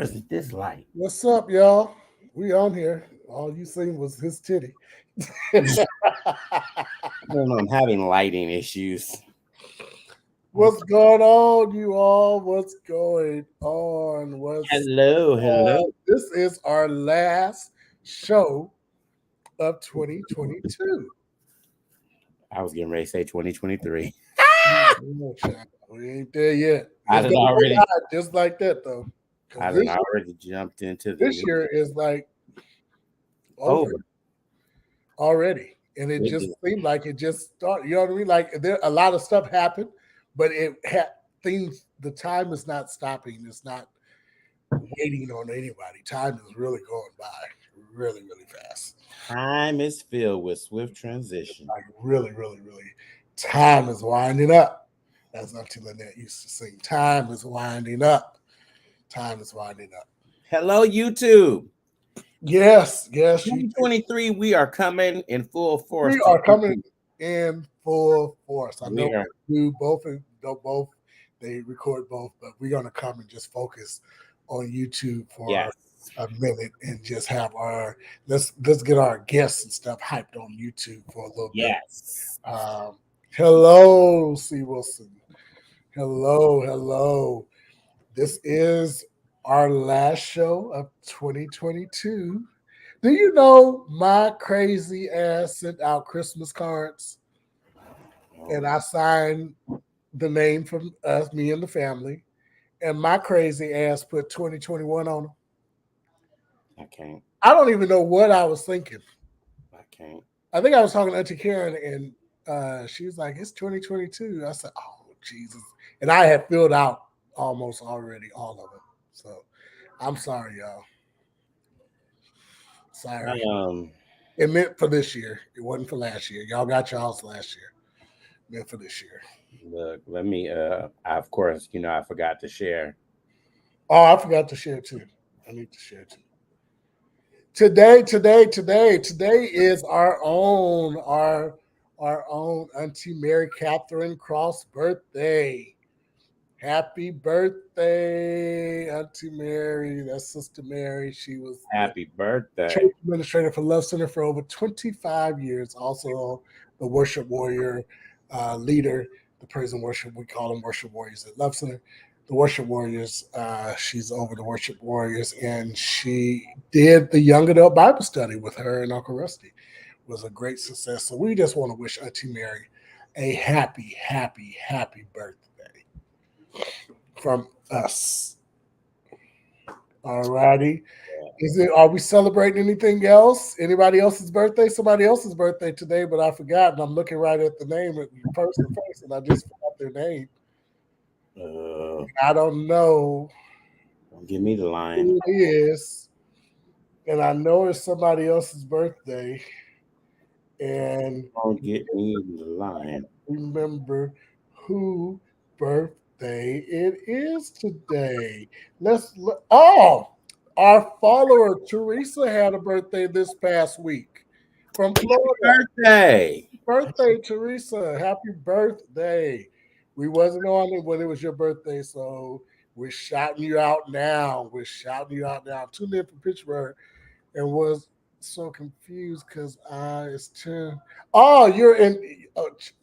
isn't this light? What's up, y'all? We on here. All you seen was his titty. I don't know. I'm having lighting issues. What's going on, you all? What's going on? What's Hello, hello. This is our last show of 2022. I was getting ready to say 2023. No, child, we ain't there yet. I It's done gonna go already, by just like that though. Because I done already jumped into the this year is like over over. already. And it It just just- seemed like it just started. You know what I mean? Like there a lot of stuff happened, but it had things. The time is not stopping. It's not waiting on anybody. Time is really going by, really, really fast. Time is filled with swift transition. Like really, really, really. Time is winding up. As Auntie Lynette used to sing. Time is winding up. Time is winding up. Hello, YouTube. Yes, yes, you. 2023, we are coming in full force We to are coming YouTube. in full force. I know We are, we do both, and both. They record both, but we're gonna come and just focus on YouTube for yes, a minute and just have our let's get our guests and stuff hyped on YouTube for a little bit. yes. Hello, C. Wilson. Hello, hello. This is our last show of 2022. Do you know my crazy ass sent out Christmas cards and I signed the name from us, me and the family, and my crazy ass put 2021 on them? I can't. I don't even know what I was thinking. I can't. I think I was talking to Auntie Karen, and she was like, "It's 2022." I said, "Oh Jesus!" And I had filled out almost already all of it. So I'm sorry, y'all. Sorry. Um, It meant for this year. It wasn't for last year. Y'all got y'all's last year. It meant for this year. Look, let me. Of course, I forgot to share. Oh, I forgot to share too. I need to share too. Today is our own Auntie Mary Catherine Cross birthday. Happy birthday, Auntie Mary. That's Sister Mary. She was the Happy birthday! church administrator for Love Center for over 25 years. Also, the worship warrior leader, the praise and worship. We call them worship warriors at Love Center. The worship warriors. She's over the worship warriors, and she did the young adult Bible study with her and Uncle Rusty. It was a great success. So we just want to wish Auntie Mary a happy, happy, happy birthday from us. All righty. Is it? Are we celebrating anything else? Anybody else's birthday? Somebody else's birthday today, but I forgot. And I'm looking right at the name of the person face, and I just forgot their name. Uh, I don't know don't give me the line. who it is, and I know it's somebody else's birthday, and Don't get me the line. remember who birthday it is today. Let's look. Oh, our follower Teresa had a birthday this past week from Florida. Birthday. Birthday, Teresa. Happy birthday. We wasn't on it when it was your birthday, so we're shouting you out now. We're shouting you out now. Tuned in from Pittsburgh and was so confused because it's 10. Oh, you're in.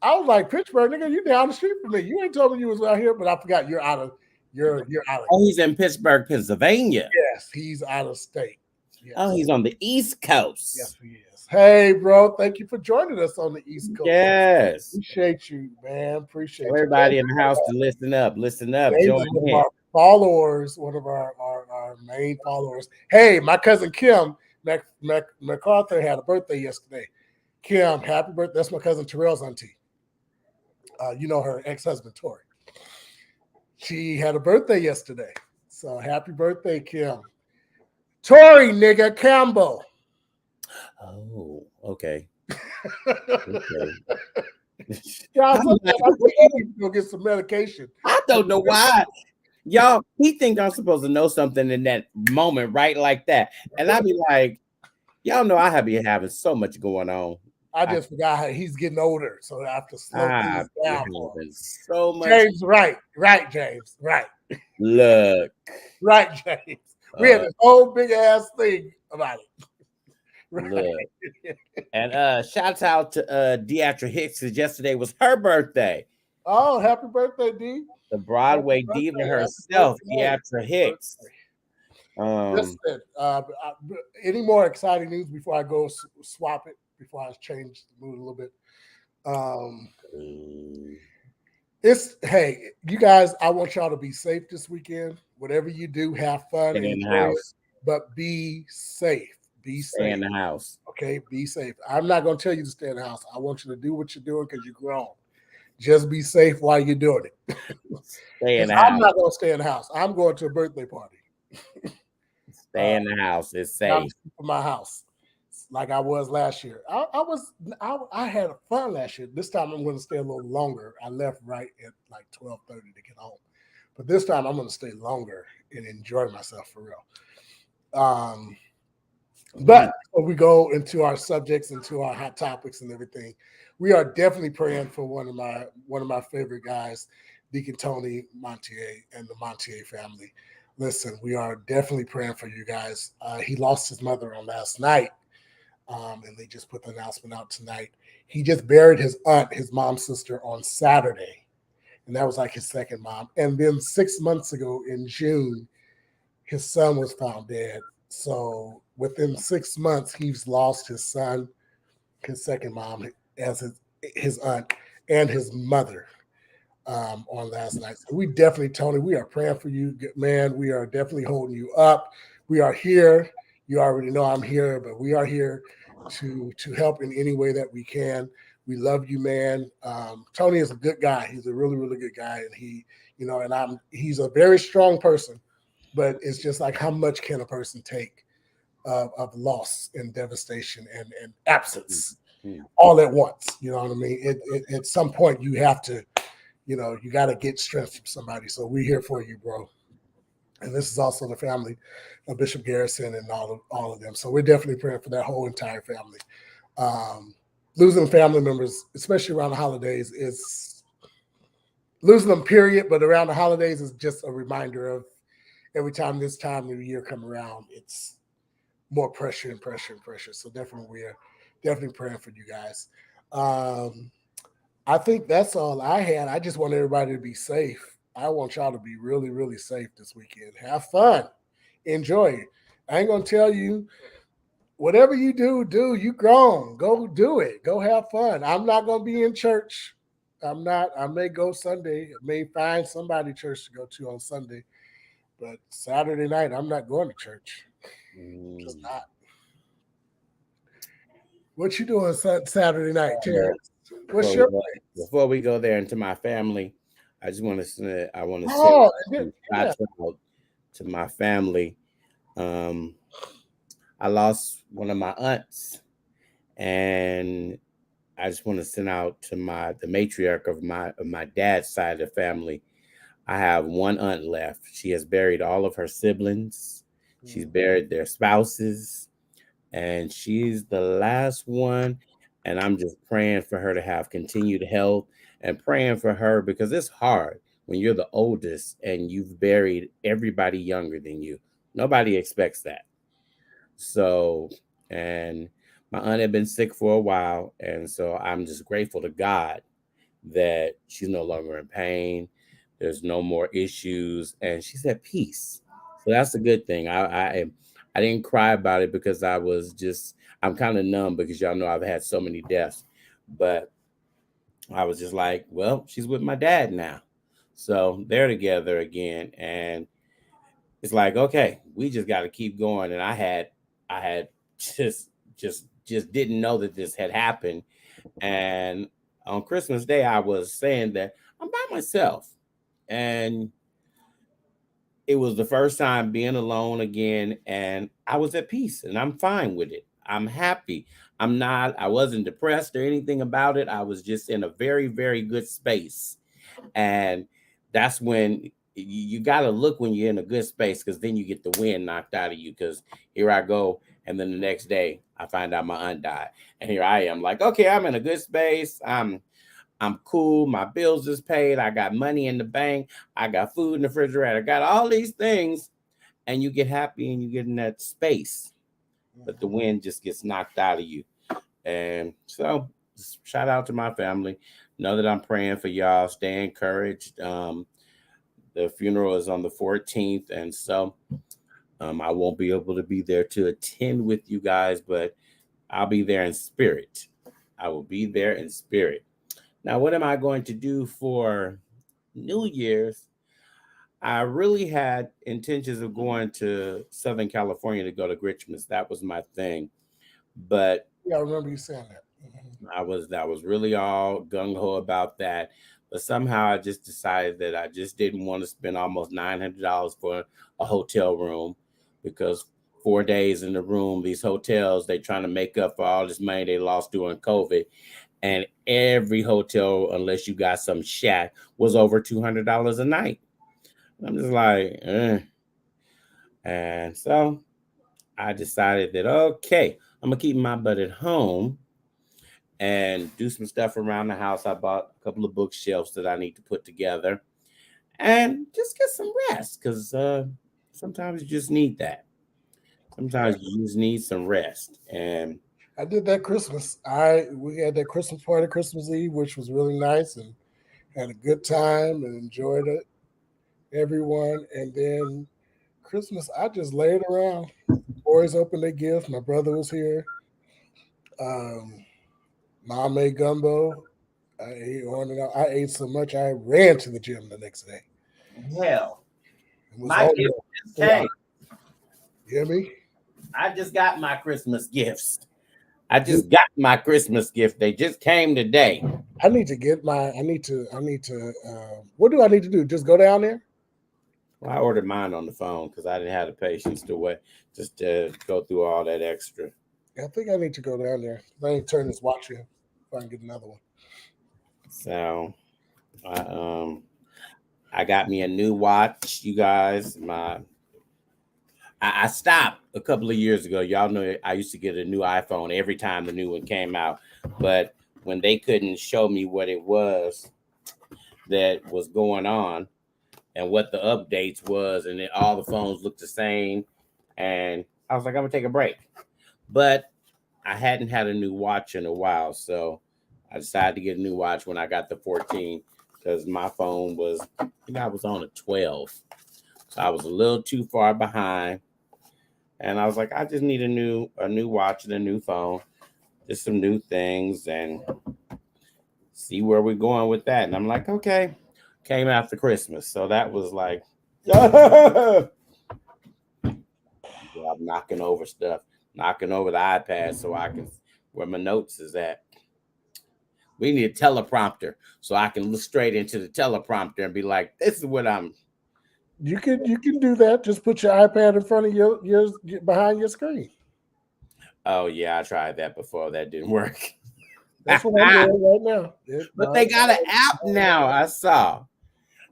I was like, Pittsburgh, nigga, you down the street from me. You ain't told me you was out here, but I forgot you're out of, you're out of, Oh, he's in Pittsburgh, Pennsylvania. yes, he's out of state. Oh, Yes, he's on the East yes, Coast. he is. Hey, bro, thank you for joining us on the East Coast. Yes. Appreciate you, man. Appreciate Tell you. everybody in the house to listen up. Listen up. James Join is one of in. our followers, one of our main followers. Hey, my cousin Kim MacArthur had a birthday yesterday. Kim, happy birthday. That's my cousin Terrell's auntie. You know her ex-husband, Tori. She had a birthday yesterday. So happy birthday, Kim. Tori, nigga, Campbell. Oh, okay. Yeah, I'm sometimes like, I think you need to go get some medication. I don't know why. Y'all, he think I'm supposed to know something in that moment, right? Like that. And I be like, y'all know I have been having so much going on. I just forgot how he's getting older, so I have to slow I've things been down for him. having so much. James, right, James, right, Look, right, James. We had this whole big ass thing about it. Look. And shout out to Deatra Hicks, because yesterday was her birthday. Oh, happy birthday, D. The Broadway diva herself, Deatra Hicks. Listen, any more exciting news before I go swap it, before I change the mood a little bit? Hey, you guys, I want y'all to be safe this weekend. Whatever you do, have fun and enjoy it, but be safe. Be safe. Stay in the house. Okay, be safe. I'm not going to tell you to stay in the house. I want you to do what you're doing because you're grown. Just be safe while you're doing it. Stay in the house. I'm not going to stay in the house. I'm going to a birthday party. Stay in the house. It's safe. For my house, like I was last year. I had fun last year. This time I'm going to stay a little longer. I left right at like 12:30 to get home, but this time I'm going to stay longer and enjoy myself for real. But before we go into our subjects, into our hot topics and everything, we are definitely praying for one of my favorite guys, Deacon Tony Montier and the Montier family. Listen, we are definitely praying for you guys. He lost his mother on last night, and they just put the announcement out tonight. He just buried his aunt, his mom's sister, on Saturday, and that was like his second mom. And then 6 months ago in June, his son was found dead. So within 6 months, he's lost his son, his second mom, as his aunt, and his mother on last night. So we definitely, Tony, we are praying for you, man. We are definitely holding you up. We are here. You already know I'm here, but we are here to help in any way that we can. We love you, man. Tony is a good guy. He's a really, really good guy, and he's a very strong person. But it's just like, how much can a person take of loss and devastation and absence all at once? You know what I mean? At some point, you have to, you got to get strength from somebody. So we're here for you, bro. And this is also the family of Bishop Garrison and all of them. So we're definitely praying for that whole entire family. Losing family members, especially around the holidays, is losing them, period. But around the holidays is just a reminder of, every time this time of the year come around, it's more pressure and pressure and pressure. So definitely, we are definitely praying for you guys. I think that's all I had. I just want everybody to be safe. I want y'all to be really, really safe this weekend. Have fun. Enjoy it. I ain't going to tell you, whatever you do. You grown. Go do it. Go have fun. I'm not going to be in church. I'm not. I may go Sunday. I may find somebody church to go to on Sunday. But Saturday night, I'm not going to church. Just not. What you doing Saturday night, Terrence? What's your plan? Before we go there into my family, I just want to send to my family. I lost one of my aunts, and I just want to send out to the matriarch of my dad's side of the family. I have one aunt left. She has buried all of her siblings. She's buried their spouses, and she's the last one. And I'm just praying for her to have continued health and praying for her, because it's hard when you're the oldest and you've buried everybody younger than you. Nobody expects that. So, and my aunt had been sick for a while. And so I'm just grateful to God that she's no longer in pain. There's no more issues, and she's at peace. So that's a good thing. I didn't cry about it because I'm kind of numb, because y'all know I've had so many deaths. But I was just like, well, she's with my dad now. So they're together again. And it's like, okay, we just got to keep going. And I had just didn't know that this had happened. And on Christmas Day, I was saying that I'm by myself. And it was the first time being alone again, and I was at peace, and I'm fine with it. I'm happy. I wasn't depressed or anything about it. I was just in a very, very good space. And that's when you got to look when you're in a good space, because then you get the wind knocked out of you, because here I go. And then the next day I find out my aunt died. And here I am like, okay, I'm in a good space. I'm cool. My bills is paid. I got money in the bank. I got food in the refrigerator. I got all these things. and you get happy and you get in that space, but the wind just gets knocked out of you. And so, shout out to my family. Know that I'm praying for y'all. Stay encouraged. The funeral is on the 14th, and so I won't be able to be there to attend with you guys, but I'll be there in spirit. I will be there in spirit. Now, what am I going to do for New Year's? I really had intentions of going to Southern California to go to Christmas. That was my thing. But Yeah, I remember you saying that. I was really all gung ho about that. But somehow I just decided that I just didn't want to spend almost $900 for a hotel room, because 4 days in the room, these hotels, they trying to make up for all this money they lost during COVID. And every hotel, unless you got some shack, was over $200 a night. I'm just like, eh. And so I decided that, okay, I'm gonna keep my butt at home and do some stuff around the house. I bought a couple of bookshelves that I need to put together and just get some rest, because sometimes you just need that. Sometimes you just need some rest. And I did that Christmas. We had that Christmas party Christmas Eve, which was really nice, and had a good time and enjoyed it. Everyone, and then Christmas, I just laid around. Boys opened their gifts. My brother was here. Um, Mom made gumbo. I ate on and on. I ate so much I ran to the gym the next day. hell, It was my all gift just full out. came. You hear me? I just got my Christmas gifts. I just got my Christmas gift. They just came today. I need to get my. I need to. What do I need to do? Just go down there? Well, I ordered mine on the phone because I didn't have the patience to wait, just to go through all that extra. I think I need to go down there. I need to turn this watch in if I can get another one. So, I, um, I got me a new watch, you guys. I stopped a couple of years ago. Y'all know I used to get a new iPhone every time the new one came out, but when they couldn't show me what it was that was going on and what the updates was, and all the phones looked the same, and I was like, I'm gonna take a break. But I hadn't had a new watch in a while, so I decided to get a new watch when I got the 14, because my phone was, I was on a 12, so I was a little too far behind. And I was like, I just need a new watch and a new phone, just some new things, and see where we're going with that. And I'm like, okay. Came after Christmas, so that was like, I'm knocking over stuff, knocking over the iPad so I can, where my notes is at. We need a teleprompter so I can look straight into the teleprompter and be like, this is what I'm. You can do that. Just put your iPad in front of your behind your screen. Oh yeah, I tried that before. That didn't work. That's what I'm doing right now. But they got an app now. I saw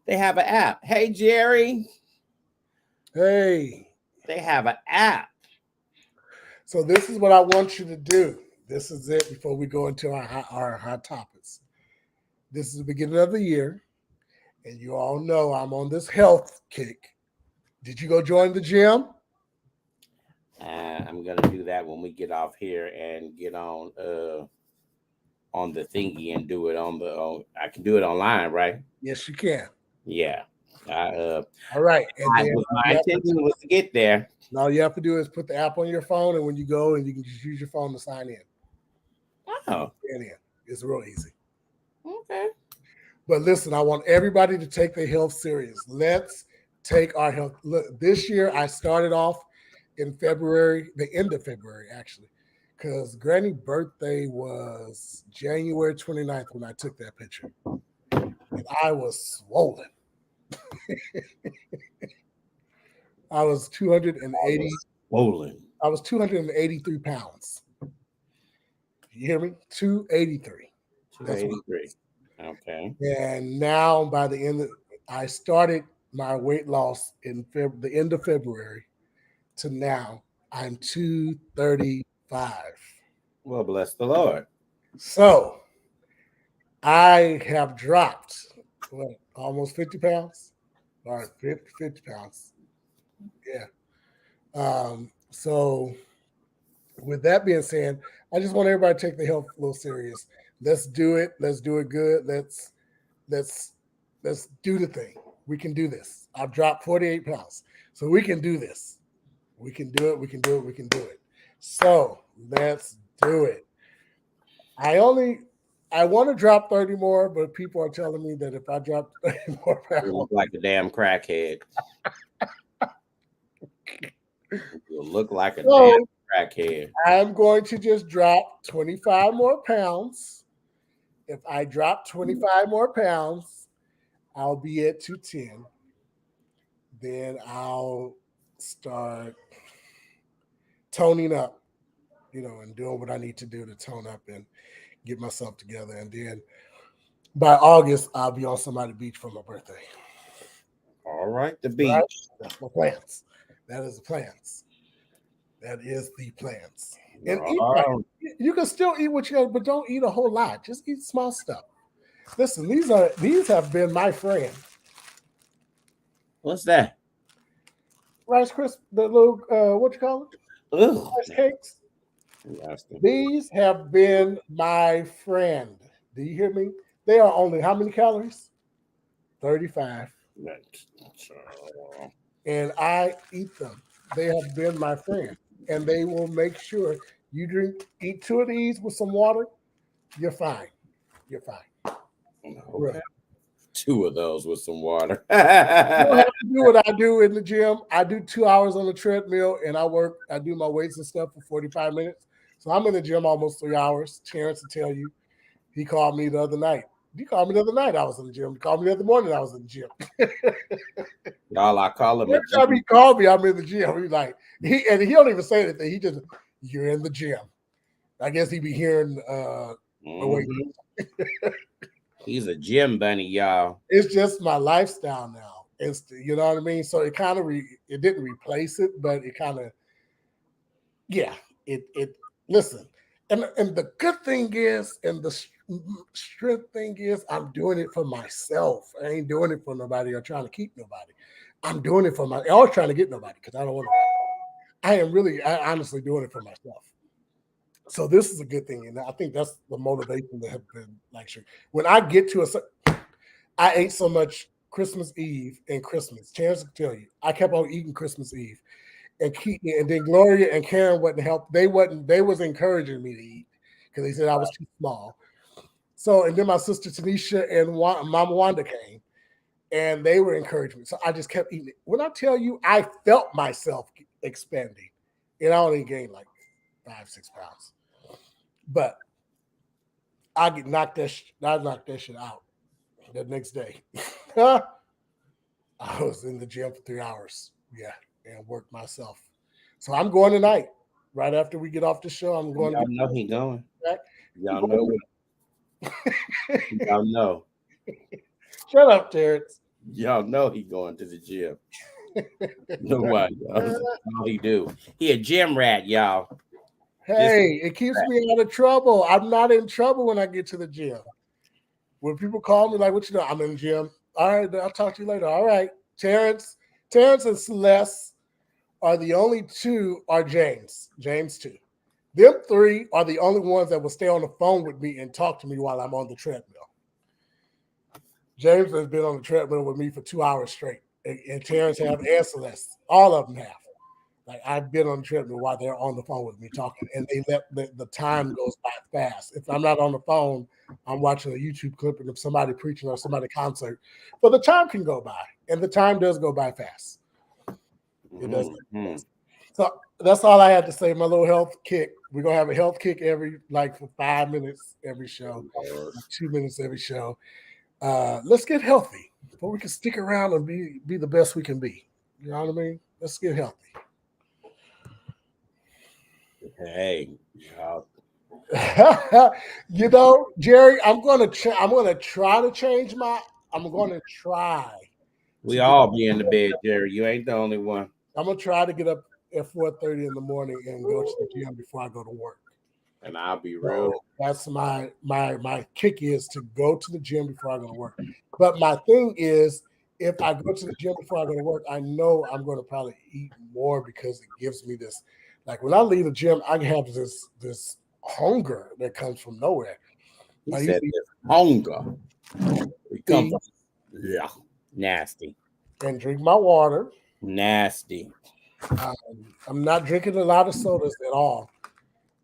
they have an app. Hey Jerry, Hey, they have an app. so this is what I want you to do. This is it before we go into our hot topics. This is the beginning of the year, and you all know I'm on this health kick. Did you go join the gym? I'm gonna do that when we get off here and get on the thingy and do it on the. I can do it online, right? Yes, you can. Yeah. All right, and then My intention was to get there. all you have to do is put the app on your phone, and when you go, and you can just use your phone to sign in. Oh, Sign in. It's real easy. okay. But listen, I want everybody to take their health serious. Let's take our health. Look, this year I started off in February, the end of February, actually, because Granny's birthday was January 29th when I took that picture. And I was swollen. I was 280. Swollen. I was 283 pounds. You hear me? 283. That's what. 283. Okay. And now by the end of, I started my weight loss in the end of February to now I'm 235. Well, bless the Lord. So I have dropped what, almost 50 pounds? All right, 50 pounds. Yeah. So with that being said, I just want everybody to take the health a little serious. Let's do it. Let's do it good. Let's let's do the thing. We can do this. I've dropped 48 pounds. So we can do this. We can do it. We can do it. We can do it. So let's do it. I only I want to drop 30 more, but people are telling me that if I drop 30 more You pounds, look like a damn crackhead. You look like a so damn crackhead. I'm going to just drop 25 more pounds. If I drop 25 more pounds, I'll be at 210. Then I'll start toning up, and doing what I need to do to tone up and get myself together. And then by August, I'll be on somebody beach for my birthday. All right, the Right? beach. That's my plans. That is the plans. That is the plans. And eat right. Oh, You can still eat what you got, but don't eat a whole lot. Just eat small stuff. Listen, these have been my friend. what's that? Rice Krispies, the little what you call it? Ugh. Rice cakes. Nasty. These have been my friend. Do you hear me? They are only how many calories? 35. And I eat them. They have been my friend. And they will make sure you eat two of these with some water, you're fine. You're fine. Okay. Two of those with some water. You don't have to do what I do in the gym. I do 2 hours on the treadmill and I do my weights and stuff for 45 minutes. So I'm in the gym almost 3 hours. Terrence will tell you. He called me the other night. He called me the other night. I was in the gym. He called me the other morning. I was in the gym. Y'all, I call him. Every time he called me, I'm in the gym. He's like, he don't even say anything. He just, you're in the gym. I guess he be hearing. He's a gym bunny, y'all. It's just my lifestyle now. It's you know what I mean. So it kind of it didn't replace it, but it kind of it listen. And the good thing is, and the strength thing is, I'm doing it for myself. I ain't doing it for nobody or trying to keep nobody. I'm doing it for I was trying to get nobody because I don't want nobody. I honestly doing it for myself. So this is a good thing, and I think that's the motivation that have been like sure. When I get to I ate so much Christmas Eve and Christmas. Chance to tell you, I kept on eating Christmas Eve, and then Gloria and Karen wouldn't help. They was encouraging me to eat because they said I was too small. So and then my sister Tanisha and Mama Wanda came, and they were encouraging me. So I just kept eating it. When I tell you, I felt myself expanding, and I only gained like 5-6 pounds. But I knocked that shit out the next day. I was in the gym for 3 hours. Yeah, and worked myself. So I'm going tonight. Right after we get off the show, I'm going. Y'all know he going. Back. Y'all know. Y'all know. Shut up, Terrence. Y'all know he going to the gym. No why, y'all. All he do. He a gym rat, y'all. Hey, it keeps me out of trouble. I'm not in trouble when I get to the gym. When people call me like, what you know? I'm in the gym. All right, I'll talk to you later. All right. Terrence and Celeste are the only two, are James too. Them three are the only ones that will stay on the phone with me and talk to me while I'm on the treadmill. James has been on the treadmill with me for 2 hours straight. And Terrence have and Celeste. All of them have. Like I've been on the treadmill while they're on the phone with me talking, and they let the time goes by fast. If I'm not on the phone, I'm watching a YouTube clip of somebody preaching or somebody concert, but the time can go by, and the time does go by fast. It does. So that's all I had to say. My little health kick. We're gonna have a health kick for 5 minutes every show, 2 minutes every show. Let's get healthy, but we can stick around and be the best we can be. You know what I mean? Let's get healthy. Hey, Jerry, I'm gonna try to change my. I'm gonna try. We all be in the bed, Jerry. You ain't the only one. I'm gonna try to get up at 4:30 in the morning and go to the gym before I go to work. And I'll be real. So that's my kick is to go to the gym before I go to work. But my thing is, if I go to the gym before I go to work, I know I'm going to probably eat more because it gives me this. Like when I leave the gym, I have this hunger that comes from nowhere. He I said usually this hunger. We come eat from yeah, nasty, and drink my water. nasty. I'm not drinking a lot of sodas at all.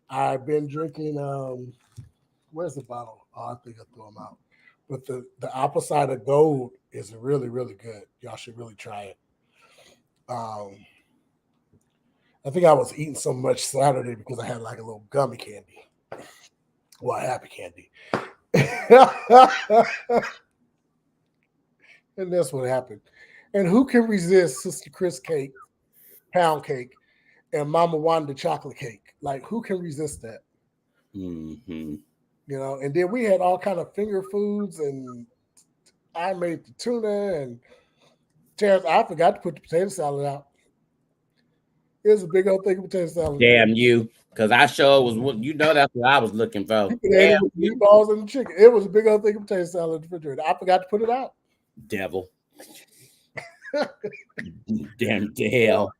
I've been drinking. Where's the bottle? Oh, I think I threw them out. But the apple cider gold is really really good. Y'all should really try it. Um, I think I was eating so much Saturday because I had like a little gummy candy. Well, happy candy. And that's what happened. And who can resist Sister Chris cake, pound cake, and Mama Wanda chocolate cake? Like who can resist that? Mm-hmm. And then we had all kind of finger foods, and I made the tuna and Terrence. I forgot to put the potato salad out. Here's a big old thing of potato salad. Damn you, because I sure was. That's what I was looking for. You could add Damn it with you, meatballs and chicken. It was a big old thing of potato salad in the refrigerator. I forgot to put it out. devil. Damn to hell.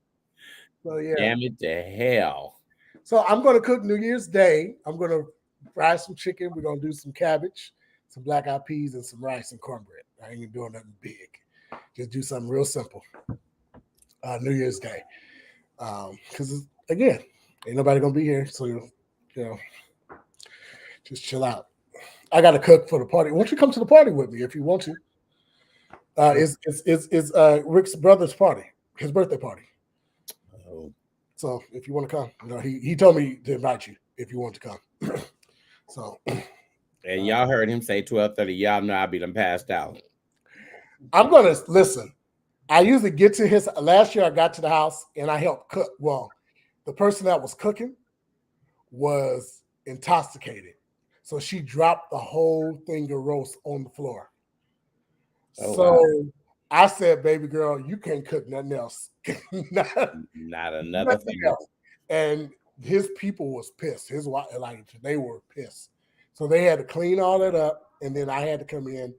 So yeah. Damn it to hell. So I'm going to cook New Year's Day. I'm going to fry some chicken. We're going to do some cabbage, some black eyed peas, and some rice and cornbread. I ain't doing nothing big. Just do something real simple. New Year's Day. Because again, ain't nobody going to be here. So, just chill out. I got to cook for the party. Why don't you come to the party with me if you want to? It's Rick's brother's party, his birthday party. Oh. So if you want to come, he told me to invite you if you want to come. So, and y'all heard him say 12:30. Y'all know I'll be done passed out. I'm gonna listen. I usually get to his. Last year I got to the house and I helped cook. Well, the person that was cooking was intoxicated, so she dropped the whole thing of roast on the floor. Oh, so wow. I said, "Baby girl, you can't cook nothing else. not another thing else." And his people was pissed. His wife, like they were pissed. So they had to clean all that up, and then I had to come in.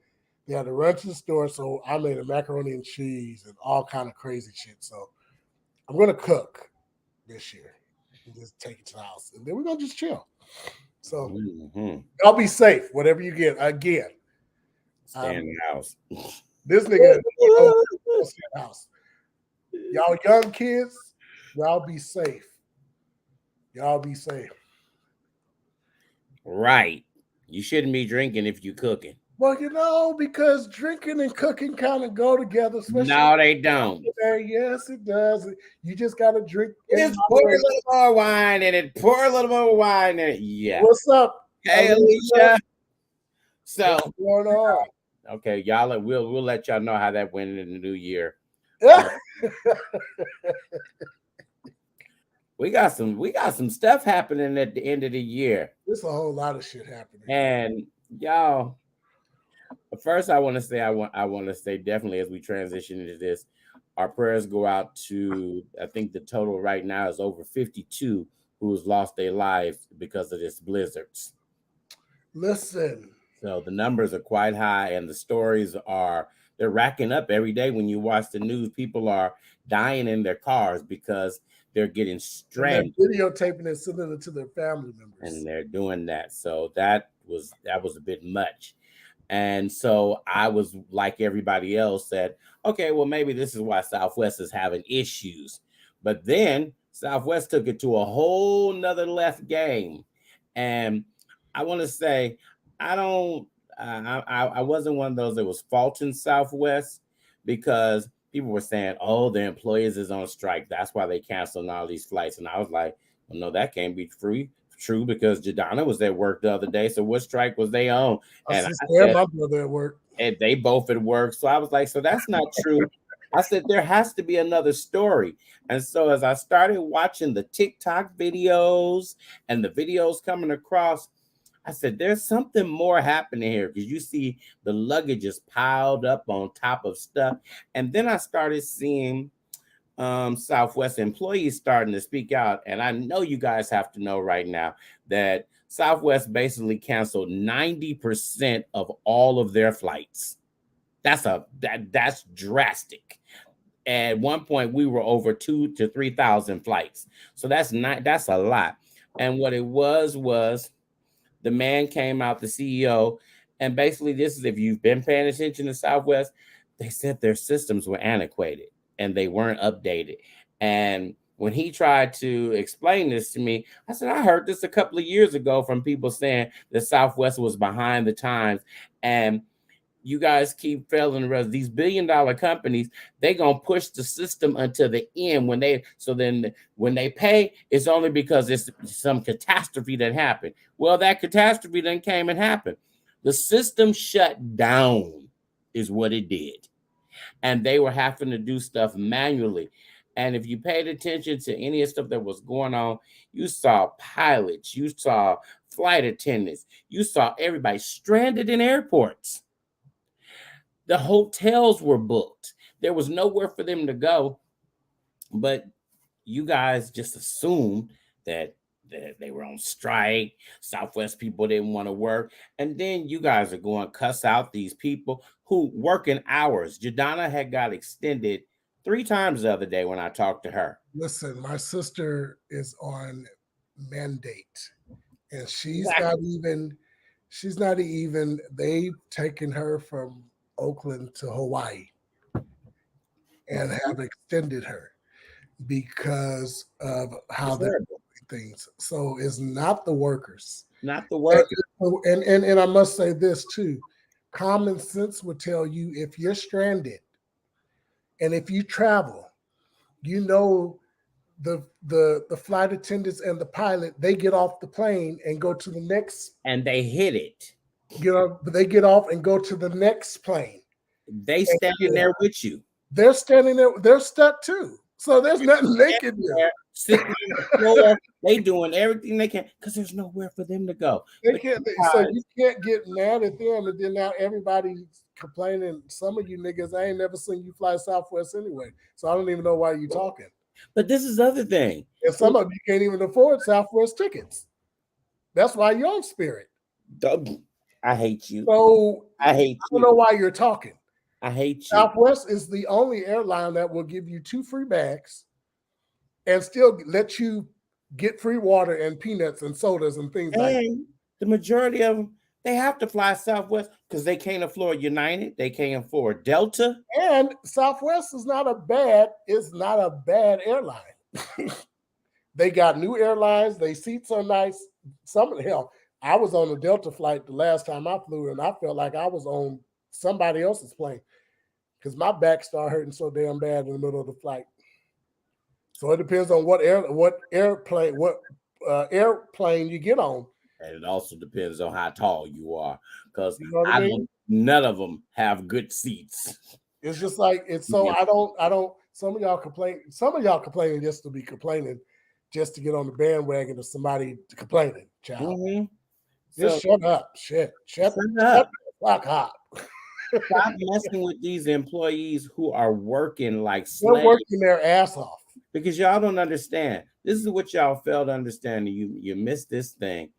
They had to run to the store, so I made a macaroni and cheese and all kind of crazy shit. So I'm gonna cook this year and just take it to the house, and then we're gonna just chill. So I'll be safe. Whatever you get, again. Stay in the house. This nigga house. Y'all young kids, y'all be safe. Y'all be safe. Right. You shouldn't be drinking if you're cooking. Well, because drinking and cooking kind of go together. No, they don't. Yes, it does. You just got to drink. Just pour a little more wine in it. Pour a little more wine in it. Yeah. What's up? Hey, Alicia. So, what's going on? Okay, y'all. We'll let y'all know how that went in the new year. We got some stuff happening at the end of the year. There's a whole lot of shit happening. And y'all, first I want to say definitely as we transition into this, our prayers go out to, I think the total right now is over 52 who's lost their lives because of this blizzards. Listen. So the numbers are quite high and the stories they're racking up every day. When you watch the news, people are dying in their cars because they're getting stranded. They're videotaping and sending it to their family members. And they're doing that. So that was a bit much. And so I was like everybody else said, okay, well, maybe this is why Southwest is having issues. But then Southwest took it to a whole nother left game. And I want to say, I wasn't one of those that was faulting Southwest because people were saying, oh, their employees is on strike. That's why they canceled all these flights. And I was like, well, no, that can't be true because Jadonna was at work the other day. So what strike was they on? And I said, my brother at work. And they both at work. So I was like, so that's not true. I said, there has to be another story. And so as I started watching the TikTok videos and the videos coming across, I said, there's something more happening here because you see the luggage is piled up on top of stuff. And then I started seeing Southwest employees starting to speak out. And I know you guys have to know right now that Southwest basically canceled 90% of all of their flights. That's drastic. At one point, we were over 2,000 to 3,000 flights. So that's a lot. And what it was the man came out, the CEO, and basically this is if you've been paying attention to Southwest, they said their systems were antiquated and they weren't updated. And when he tried to explain this to me, I said, I heard this a couple of years ago from people saying that Southwest was behind the times. And you guys keep failing the rest. These billion-dollar companies, they gonna push the system until the end. When they pay, it's only because it's some catastrophe that happened. Well, that catastrophe then came and happened. The system shut down, is what it did, and they were having to do stuff manually. And if you paid attention to any of the stuff that was going on, you saw pilots, you saw flight attendants, you saw everybody stranded in airports. The hotels were booked. There was nowhere for them to go. But you guys just assumed that they were on strike. Southwest people didn't want to work. And then you guys are going to cuss out these people who work in hours. Jadonna had got extended 3 times the other day when I talked to her. Listen, my sister is on mandate. And she's not even, they've taken her from Oakland to Hawaii and have extended her because of how they're doing things. So it's not the workers. Not the workers. And I must say this too. Common sense would tell you if you're stranded and if you travel, you know the flight attendants and the pilot, they get off the plane and go to the next, and they hit it. They get off and go to the next plane. They standing there with you. They're standing there. They're stuck too. So there's nothing they can do. Sitting on the floor, they doing everything they can because there's nowhere for them to go. So you can't get mad at them, and then now everybody's complaining. Some of you niggas, I ain't never seen you fly Southwest anyway, so I don't even know why you talking. But this is the other thing. And some of you can't even afford Southwest tickets. That's why you're on Spirit. I hate you. So I hate you. I don't know why you're talking. I hate you. Southwest is the only airline that will give you 2 free bags and still let you get free water and peanuts and sodas and things like that. The majority of them, they have to fly Southwest because they can't afford United. They can't afford Delta. And Southwest is not a bad airline. They got new airlines. Their seats are nice. Hell, I was on a Delta flight the last time I flew, and I felt like I was on somebody else's plane because my back started hurting so damn bad in the middle of the flight. So it depends on what airplane you get on. And it also depends on how tall you are, because none of them have good seats. It's just like it's so. I don't. Some of y'all complain. Some of y'all complaining just to be complaining, just to get on the bandwagon of somebody complaining. Child, just shut up. Shut up. Fuck up. Stop messing with these employees who are working like slaves. They're working their ass off. Because y'all don't understand. This is what y'all fail to understand. You missed this thing.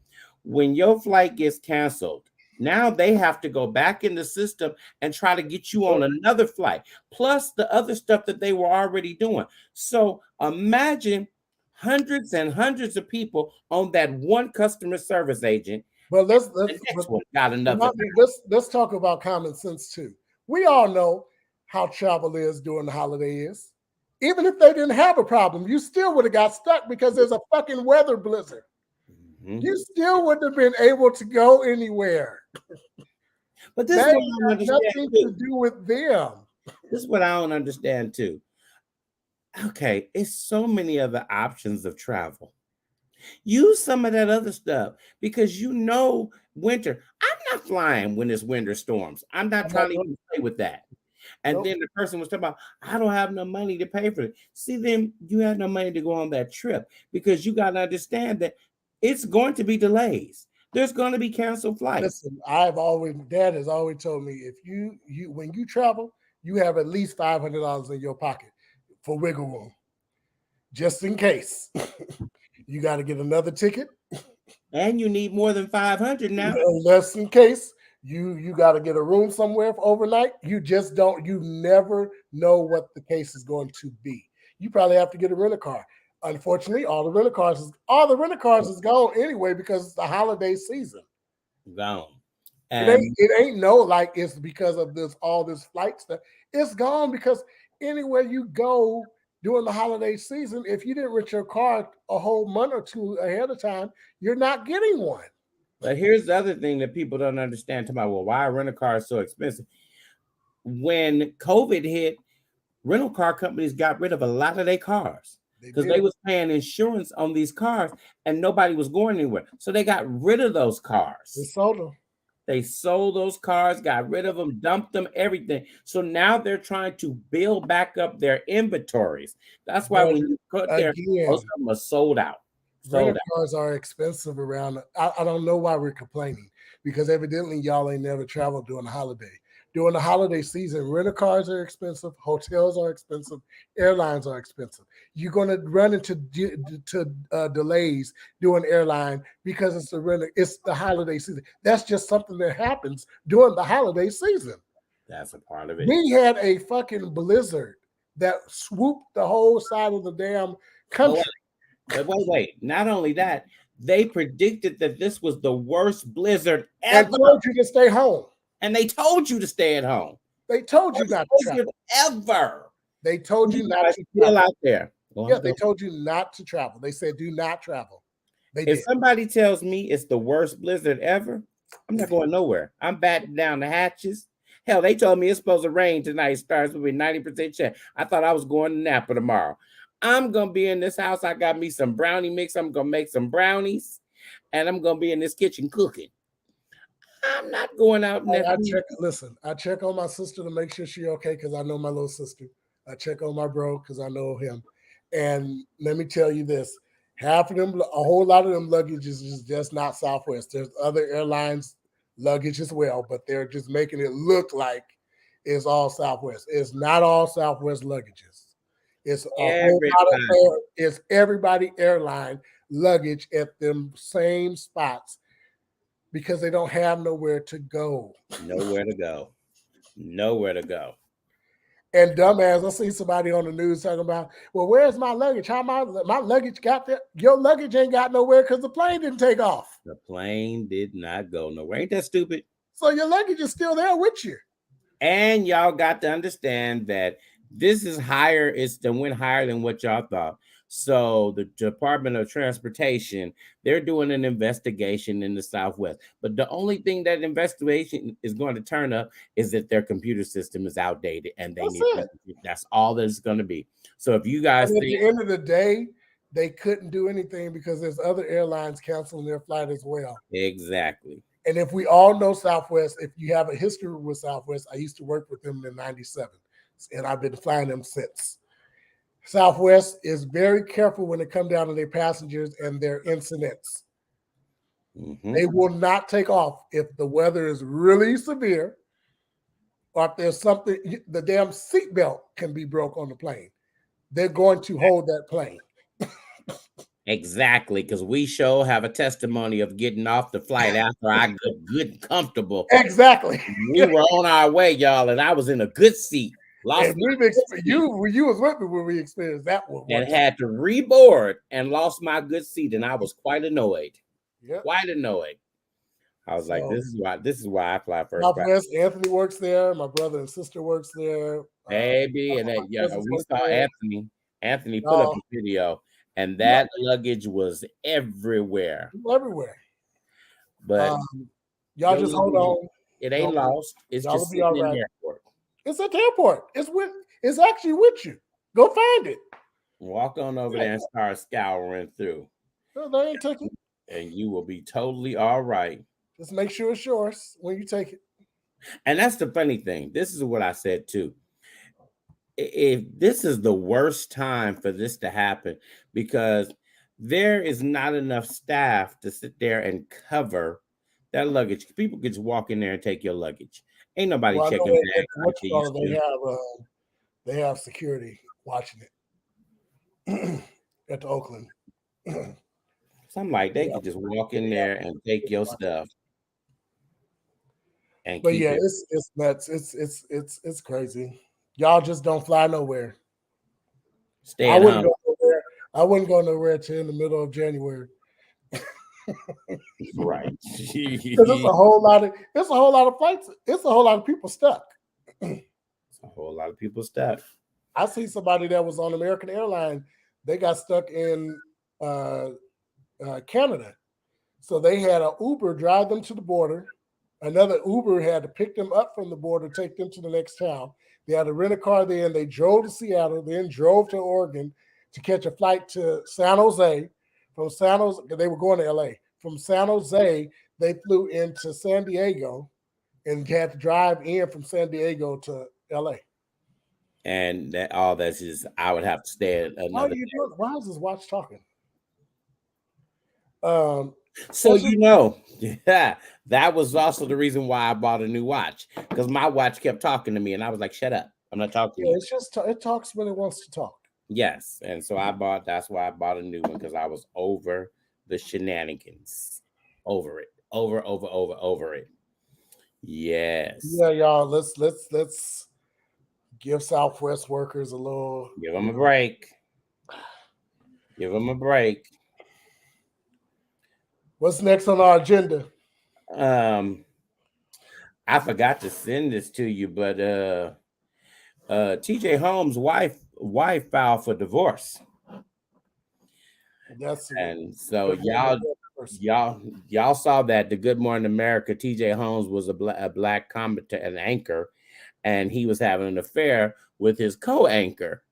When your flight gets canceled, now they have to go back in the system and try to get you on another flight, plus the other stuff that they were already doing. So imagine hundreds and hundreds of people on that one customer service agent. But let's talk about common sense too. We all know how travel is during the holidays. Even if they didn't have a problem, you still would have got stuck because there's a fucking weather blizzard. You still wouldn't have been able to go anywhere. But this has nothing to do with them. This is what I don't understand too. Okay, it's so many other options of travel. Use some of that other stuff because winter. I'm not flying when it's winter storms. I'm not trying to even play with that. And then the person was talking about, I don't have no money to pay for it. See, then you have no money to go on that trip because you got to understand that it's going to be delays. There's going to be canceled flights. Listen, Dad has always told me if you when you travel, you have at least $500 in your pocket for wiggle room, just in case. You got to get another ticket. And you need more than 500 now. Just in case. You got to get a room somewhere for overnight. You just don't. You never know what the case is going to be. You probably have to get a rental car. Unfortunately, all the rental cars is gone anyway because it's the holiday season. Gone. It ain't it ain't no like it's because of this all this flight stuff. It's gone because anywhere you go during the holiday season, if you didn't rent your car a whole month or two ahead of time, you're not getting one. But here's the other thing that people don't understand. About, well, why rent a car is so expensive? When COVID hit, rental car companies got rid of a lot of their cars because they was paying insurance on these cars and nobody was going anywhere. So they got rid of those cars. They sold them. They sold those cars, got rid of them, dumped them, everything. So now they're trying to build back up their inventories. That's why when you put there, most of them are sold out. Rental cars are expensive around. I don't know why we're complaining because evidently y'all ain't never traveled during the holiday. During the holiday season, rental cars are expensive, hotels are expensive, airlines are expensive. You're going to run into delays doing airline because it's the holiday season. That's just something that happens during the holiday season. That's a part of it. We had a fucking blizzard that swooped the whole side of the damn country. But wait. Not only that, they predicted that this was the worst blizzard ever. And told you to stay home. And they told you to stay at home. They told you not to travel. Ever. They told you not to travel. Out there. Yeah, they told you not to travel. They said do not travel. If somebody tells me it's the worst blizzard ever, I'm not going nowhere. I'm batting down the hatches. Hell, they told me it's supposed to rain tonight. It starts with a 90% chance. I thought I was going to Napa tomorrow. I'm going to be in this house. I got me some brownie mix. I'm going to make some brownies. And I'm going to be in this kitchen cooking. I'm not going out. I check on my sister to make sure she's okay because I know my little sister. I check on my bro because I know him. And let me tell you this. Half of them, a whole lot of them luggages is just not Southwest. There's other airlines luggage as well, but they're just making it look like it's all Southwest. It's not all Southwest luggages. It's a whole lot of it's everybody airline luggage at them same spots because they don't have nowhere to go. Nowhere to go. Nowhere to go. And dumbass, I see somebody on the news talking about, well, where's my luggage? How my luggage got there? Your luggage ain't got nowhere because the plane didn't take off. The plane did not go nowhere. Ain't that stupid? So your luggage is still there with you. And y'all got to understand that this is higher. Went higher than what y'all thought. So the Department of Transportation, they're doing an investigation in the Southwest. But the only thing that investigation is going to turn up is that their computer system is outdated and they that's all there's going to be. So if you guys at the end of the day, they couldn't do anything because there's other airlines canceling their flight as well. Exactly. And if we all know Southwest, if you have a history with Southwest, I used to work with them in '97 and I've been flying them since. Southwest is very careful when it comes down to their passengers and their incidents. Mm-hmm. They will not take off if the weather is really severe or if there's something, the damn seatbelt can be broke on the plane. They're going to hold that plane. Exactly, because we have a testimony of getting off the flight after I got good and comfortable. Exactly. We were on our way, y'all, and I was in a good seat. You was with me when we experienced that one. And had to reboard and lost my good seat, and I was quite annoyed. Yep. Quite annoyed. I was like, this is why I fly first. Southwest, Anthony works there. My brother and sister works there. Baby, and we saw Anthony. Anthony put up a video, and that luggage was everywhere. Everywhere. But y'all just hold on. It ain't lost. It's just sitting in the airport. It's at the airport. It's actually with you. Go find it. Walk on over there and start scouring through. No, they ain't taking. And you will be totally all right. Just make sure it's yours when you take it. And that's the funny thing. This is what I said too. If this is the worst time for this to happen, because there is not enough staff to sit there and cover that luggage. People could just walk in there and take your luggage. Ain't nobody checking bags. They have security watching it at the Oakland. Something like they could just walk in there and take your stuff. and But keep yeah, it it's nuts. It's crazy. Y'all just don't fly nowhere. stay I at wouldn't home. go nowhere. I wouldn't go nowhere till in the middle of January. Right. Because it's a whole lot of flights. It's a whole lot of people stuck. A whole lot of people stuff. I see somebody that was on American Airlines. They got stuck in uh, Canada, so they had an Uber drive them to the border. Another Uber had to pick them up from the border, take them to the next town. They had to rent a car there, and they drove to Seattle, then drove to Oregon to catch a flight to San Jose. From San Jose, they were going to LA. From San Jose, they flew into San Diego and had to drive in from San Diego to LA. And that all that's just I would have to stay at Why are another you day. doing? Why is this watch talking? Um, So that's just yeah, that was also the reason why I bought a new watch because my watch kept talking to me, and I was like, "Shut up! I'm not talking to yeah. you." It's just it talks when it wants to talk. Yes, and so I bought. That's why I bought a new one because I was over the shenanigans, over it, over it. Yes, Yeah, y'all. Let's give Southwest workers a little. give them a break. Give them a break. What's next on our agenda? Um, I forgot to send this to you, but TJ Holmes' wife filed for divorce, That's and so good morning, person. y'all saw that the Good Morning America TJ Holmes was a black commentator, an anchor, and he was having an affair with his co-anchor,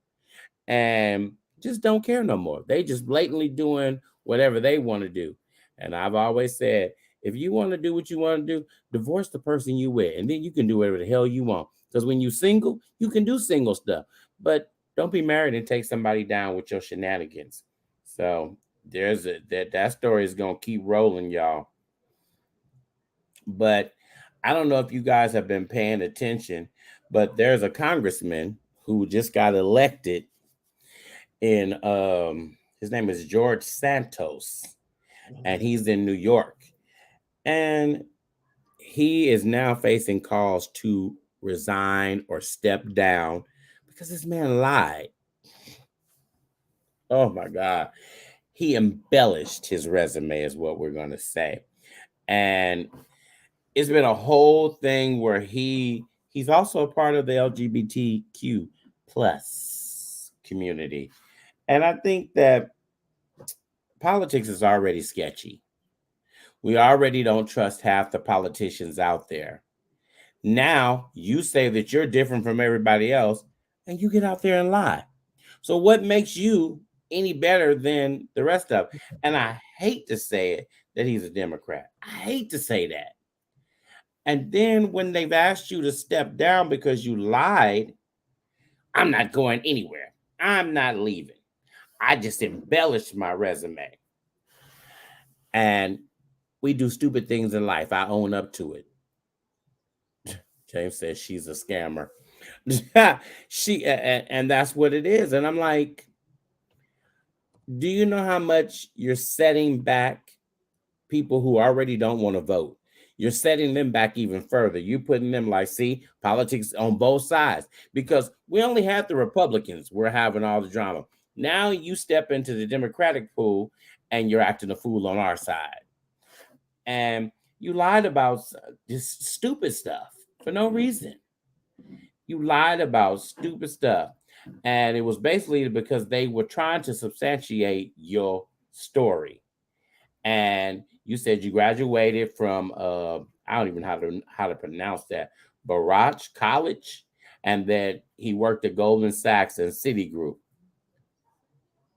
and just don't care no more. They just blatantly doing whatever they want to do, and I've always said, if you want to do what you want to do, divorce the person you with, and then you can do whatever the hell you want. Because when you single, you can do single stuff, but don't be married and take somebody down with your shenanigans. So there's that story is gonna keep rolling, y'all. But I don't know if you guys have been paying attention, but there's a congressman who just got elected in his name is George Santos, and he's in New York. And he is now facing calls to resign or step down because this man lied. Oh my God. He embellished his resume, is what we're going to say. And it's been a whole thing where he's also a part of the LGBTQ plus community. And I think that politics is already sketchy. We already don't trust half the politicians out there. Now you say that you're different from everybody else and you get out there and lie. So what makes you any better than the rest of them? And I hate to say it that he's a Democrat. I hate to say that. And then when they've asked you to step down because you lied, I'm not going anywhere. I'm not leaving. I just embellished my resume. And we do stupid things in life. I own up to it. James says she's a scammer. And that's what it is. And I'm like, do you know how much you're setting back people who already don't want to vote? You're setting them back even further. You're putting them like, see, politics on both sides because we only have the Republicans. We're having all the drama. Now you step into the Democratic pool and you're acting a fool on our side. And you lied about just stupid stuff for no reason. You lied about stupid stuff. And it was basically because they were trying to substantiate your story. And you said you graduated from I don't even know how to pronounce that, Barach College, and that he worked at Goldman Sachs and Citigroup.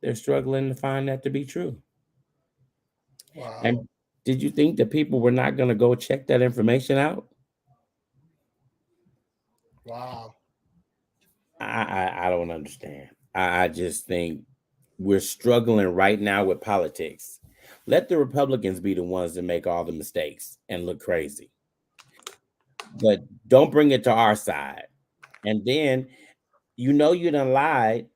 They're struggling to find that to be true. Wow. And did you think that people were not going to go check that information out? Wow. I don't understand. I just think we're struggling right now with politics. Let the Republicans be the ones that make all the mistakes and look crazy. But don't bring it to our side. And then you done lied.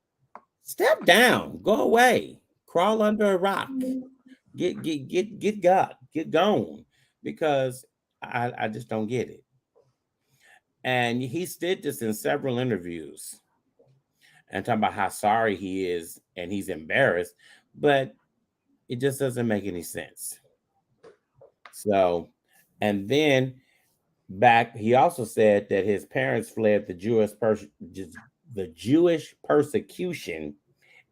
Step down. Go away. Crawl under a rock. Get God. Get gone. Because I just don't get it. And he did this in several interviews and talking about how sorry he is and he's embarrassed, but it just doesn't make any sense. So, and then back, he also said that his parents fled the Jewish persecution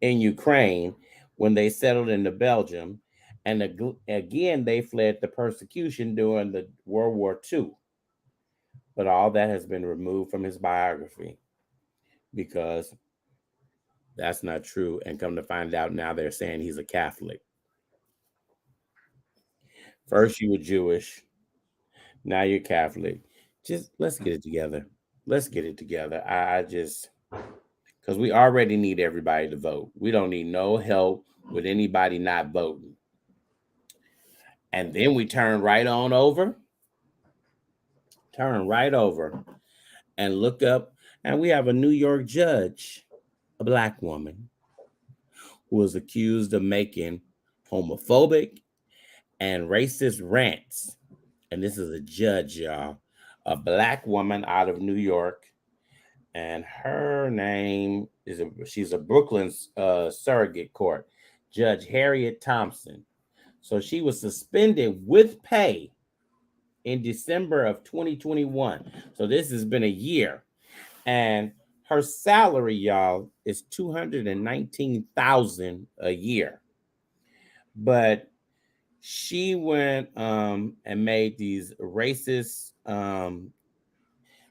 in Ukraine when they settled into Belgium, and again they fled the persecution during the World War II. But all that has been removed from his biography because that's not true. And come to find out now, they're saying he's a Catholic. First you were Jewish, now you're Catholic. Just let's get it together. Let's get it together. I just because we already need everybody to vote. We don't need no help with anybody not voting. And then we turn right over, and look up, and we have a New York judge, a black woman, who was accused of making homophobic and racist rants. And this is a judge, y'all, a black woman out of New York. And her name is she's a Brooklyn surrogate court, Judge Harriet Thompson. So she was suspended with pay in December of 2021. So this has been a year. And her salary, y'all, is $219,000 a year. But she went and made these racist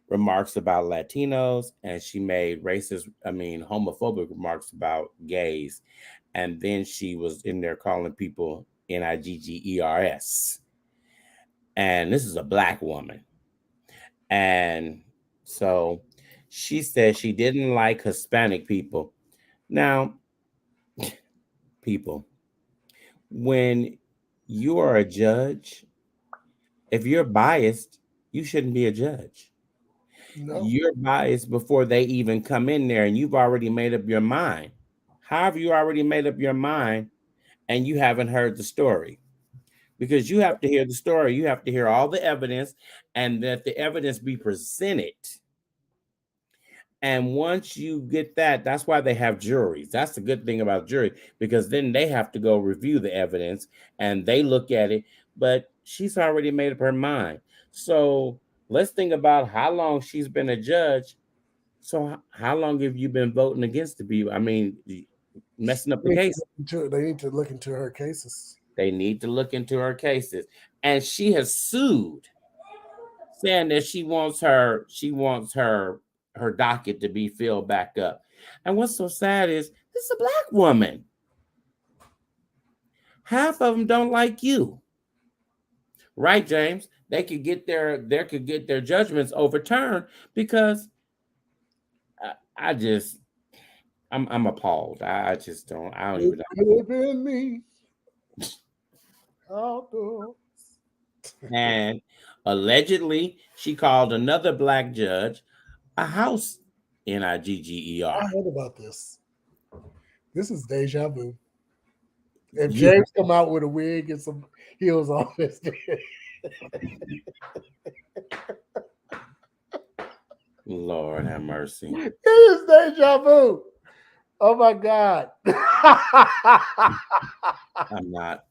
remarks about Latinos, and she made homophobic remarks about gays. And then she was in there calling people Niggers. And this is a black woman. And so she said she didn't like Hispanic people. Now, people, when you are a judge, if you're biased, you shouldn't be a judge. No. You're biased before they even come in there, and you've already made up your mind. How have you already made up your mind and you haven't heard the story? Because you have to hear the story. You have to hear all the evidence and that the evidence be presented. And once you get that, that's why they have juries. That's the good thing about jury, because then they have to go review the evidence and they look at it. But she's already made up her mind. So let's think about how long she's been a judge. So how long have you been voting against the people? I mean, messing up the case. They need to look into her cases. They need to look into her cases. And she has sued, saying that she wants her docket to be filled back up. And what's so sad is this is a black woman. Half of them don't like you. Right, James? They could get their judgments overturned because I'm appalled. I don't even know. It could have been me. And allegedly, she called another black judge a house Nigger. I heard about this. This is deja vu. If James come out with a wig and some heels on his Lord have mercy. It is deja vu. Oh my God. I'm not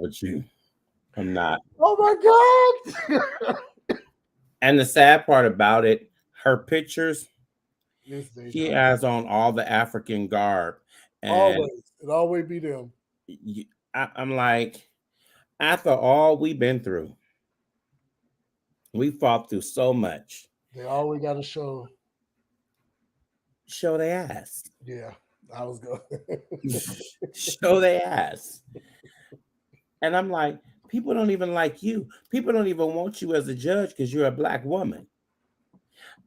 with you. I'm not. Oh my God. And the sad part about it, her pictures, she has on all the African garb. And always. It always be them. I'm like, after all we've been through, we fought through so much. They always got to show their ass. Yeah, I was going. Show their ass. And I'm like, people don't even like you. People don't even want you as a judge because you're a black woman.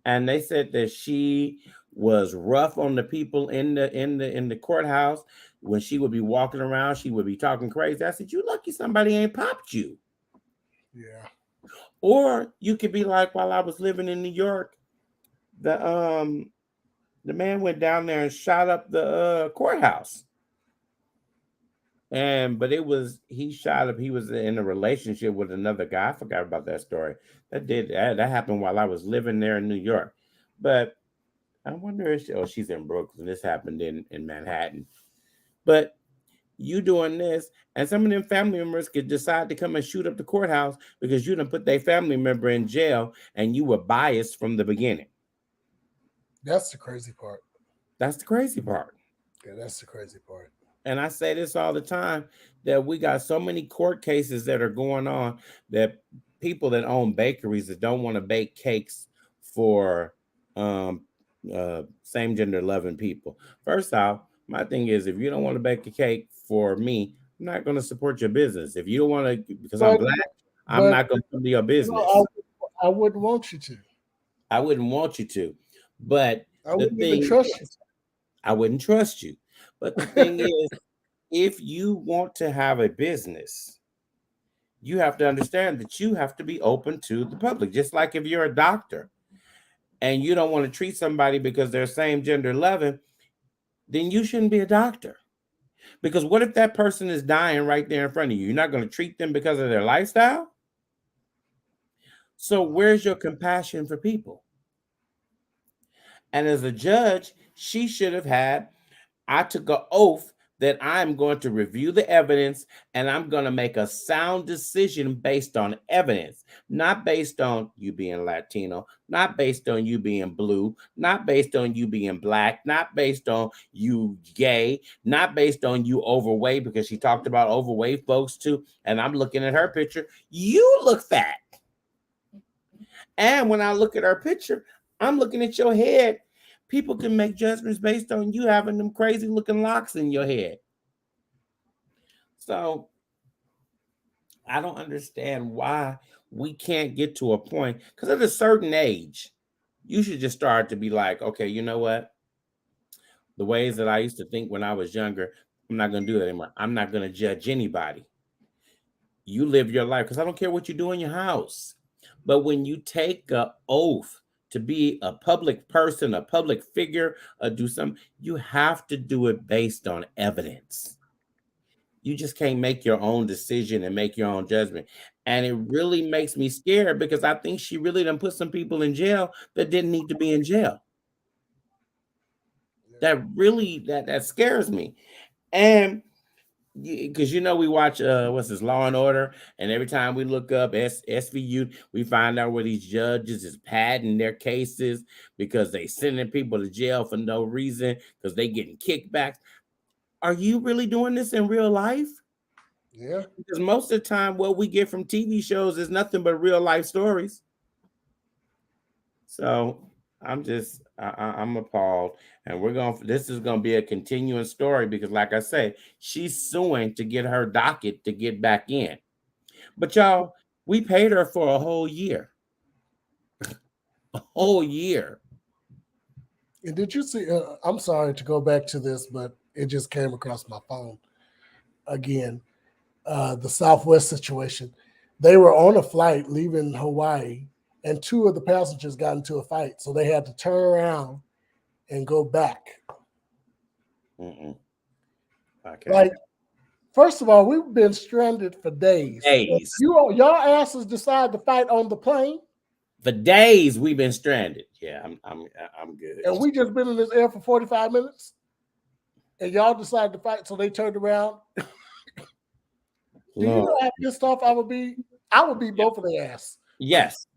And they said that she was rough on the people in the courthouse. When she would be walking around, she would be talking crazy. I said, you lucky somebody ain't popped you. Yeah. Or you could be like, while I was living in New York, the man went down there and shot up the courthouse. But he shot up. He was in a relationship with another guy. I forgot about that story. That happened while I was living there in New York. But I wonder if she's in Brooklyn. This happened in Manhattan. But you doing this, and some of them family members could decide to come and shoot up the courthouse because you done put their family member in jail and you were biased from the beginning. That's the crazy part. That's the crazy part. Yeah, that's the crazy part. And I say this all the time, that we got so many court cases that are going on, that people that own bakeries that don't want to bake cakes for same gender loving people. First off, my thing is, if you don't want to bake a cake for me, I'm not going to support your business. If you don't want to, because I'm But black, I'm but not going to come to your you know, business. I wouldn't want you to. I wouldn't want you to. But I the wouldn't even thing trust you. is, I wouldn't trust you. But the thing is, if you want to have a business, you have to understand that you have to be open to the public. Just like if you're a doctor and you don't want to treat somebody because they're same gender loving, then you shouldn't be a doctor. Because what if that person is dying right there in front of you? You're not going to treat them because of their lifestyle? So where's your compassion for people? And as a judge, she should have had, I took an oath that I'm going to review the evidence and I'm going to make a sound decision based on evidence, not based on you being Latino, not based on you being blue, not based on you being black, not based on you gay, not based on you overweight, because she talked about overweight folks too. And I'm looking at her picture. You look fat. And when I look at her picture, I'm looking at your head. People can make judgments based on you having them crazy looking locks in your head. So I don't understand why we can't get to a point, because at a certain age, you should just start to be like, okay, you know what? The ways that I used to think when I was younger, I'm not going to do that anymore. I'm not going to judge anybody. You live your life, because I don't care what you do in your house. But when you take an oath to be a public person, a public figure, do something, you have to do it based on evidence. You just can't make your own decision and make your own judgment. And it really makes me scared, because I think she really done put some people in jail that didn't need to be in jail. That really that scares me. And because we watch what's this, Law and Order, and every time we look up SVU, we find out where these judges is padding their cases because they sending people to jail for no reason because they getting kickbacks. Are you really doing this in real life? Yeah. Because most of the time, what we get from TV shows is nothing but real life stories. So I'm appalled, and this is gonna be a continuing story, because, like I say, she's suing to get her docket to get back in. But y'all, we paid her for a whole year, a whole year. And did you see? I'm sorry to go back to this, but it just came across my phone again. The Southwest situation. They were on a flight leaving Hawaii, and two of the passengers got into a fight, so they had to turn around and go back. Okay. Like, first of all, we've been stranded for days. Y'all asses decide to fight on the plane. For days we've been stranded. Yeah, I'm good. And we just been in this air for 45 minutes. And y'all decided to fight, so they turned around. Do you know how pissed off I would be? I would be both of their ass. Yes.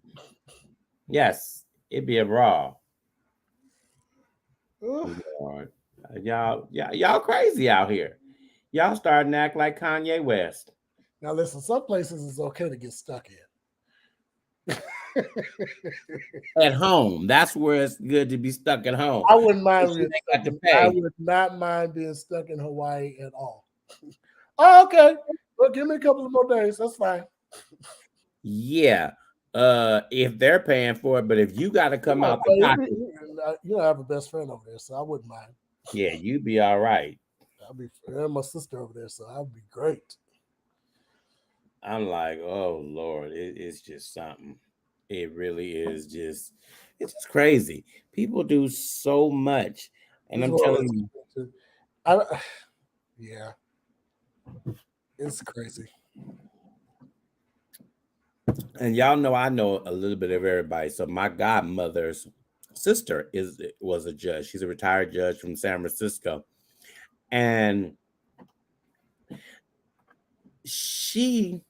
Yes. It'd be a brawl. Y'all crazy out here. Y'all starting to act like Kanye West. Now listen, some places it's okay to get stuck in. At home, that's where it's good to be stuck at home. I wouldn't mind. I would not mind being stuck in Hawaii at all. Oh, okay. Well, give me a couple of more days. That's fine. Yeah. If they're paying for it, but if you got to come out the pocket, I have a best friend over there, so I wouldn't mind. Yeah, you'd be all right. I'll be my sister over there, so I'll be great. I'm like, oh Lord, it's just something. It really is it's just crazy. People do so much, and I'm telling you, yeah. It's crazy. And y'all know I know a little bit of everybody. So my godmother's sister was a judge. She's a retired judge from San Francisco. And she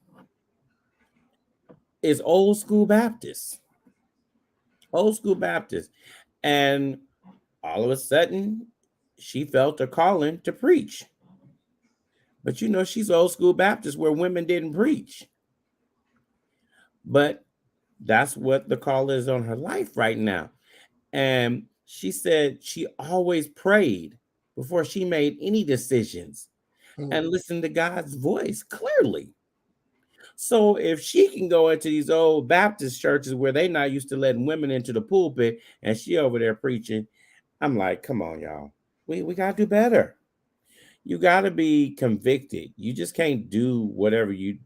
is old school Baptist. Old school Baptist. And all of a sudden, she felt a calling to preach. But you know, she's old school Baptist where women didn't preach. But that's what the call is on her life right now. And she said she always prayed before she made any decisions and listened to God's voice clearly. So if she can go into these old Baptist churches where they not used to letting women into the pulpit and she over there preaching, I'm like, come on, y'all. We gotta do better. You gotta be convicted. You just can't do whatever you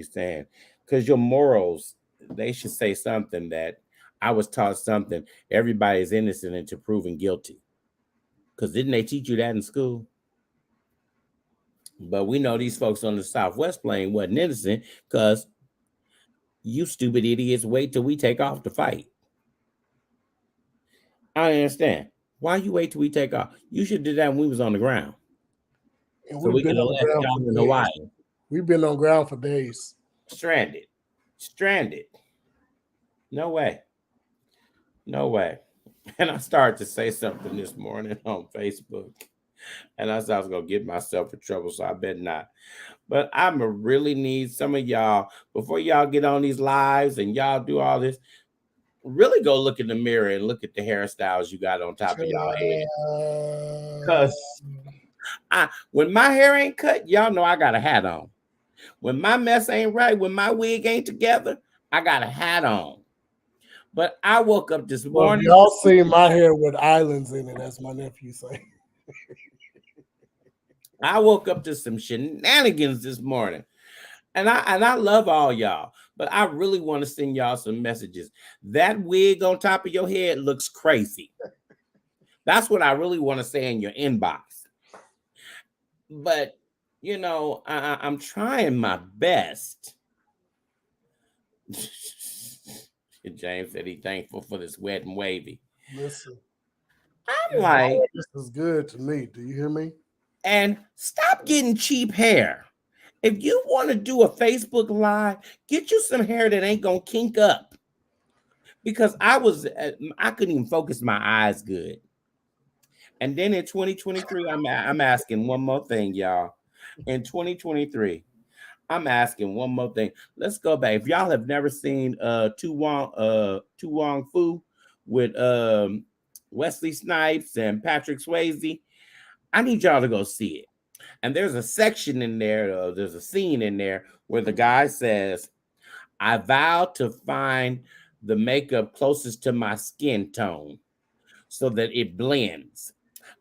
stand. Because your morals, they should say something that I was taught something. Everybody is innocent until proven guilty. Because didn't they teach you that in school? But we know these folks on the Southwest Plain wasn't innocent because you stupid idiots wait till we take off to fight. I understand. Why you wait till we take off? You should do that when we was on the ground. And So we can elect y'all in Hawaii. We've been on ground for days. Stranded. No way. And I started to say something this morning on Facebook. And I said I was going to get myself in trouble, so I bet not. But I'm going to really need some of y'all, before y'all get on these lives and y'all do all this, really go look in the mirror and look at the hairstyles you got on top of y'all head. Because when my hair ain't cut, y'all know I got a hat on. When my mess ain't right, when my wig ain't together, I got a hat on. But I woke up this morning. Y'all seen my hair with islands in it, as my nephew say. I woke up to some shenanigans this morning. And I love all y'all, but I really want to send y'all some messages. That wig on top of your head looks crazy. That's what I really want to say in your inbox. But, you know, I'm trying my best. James said he's thankful for this wet and wavy. Listen, I'm like, this is good to me. Do you hear me? And stop getting cheap hair. If you want to do a Facebook Live, get you some hair that ain't gonna kink up. Because I couldn't even focus my eyes good. And then in 2023, I'm asking one more thing, y'all. In 2023, I'm asking one more thing. Let's go back. If y'all have never seen Tu Wong Fu with Wesley Snipes and Patrick Swayze, I need y'all to go see it. And there's a section in there, there's a scene in there where the guy says, I vow to find the makeup closest to my skin tone so that it blends.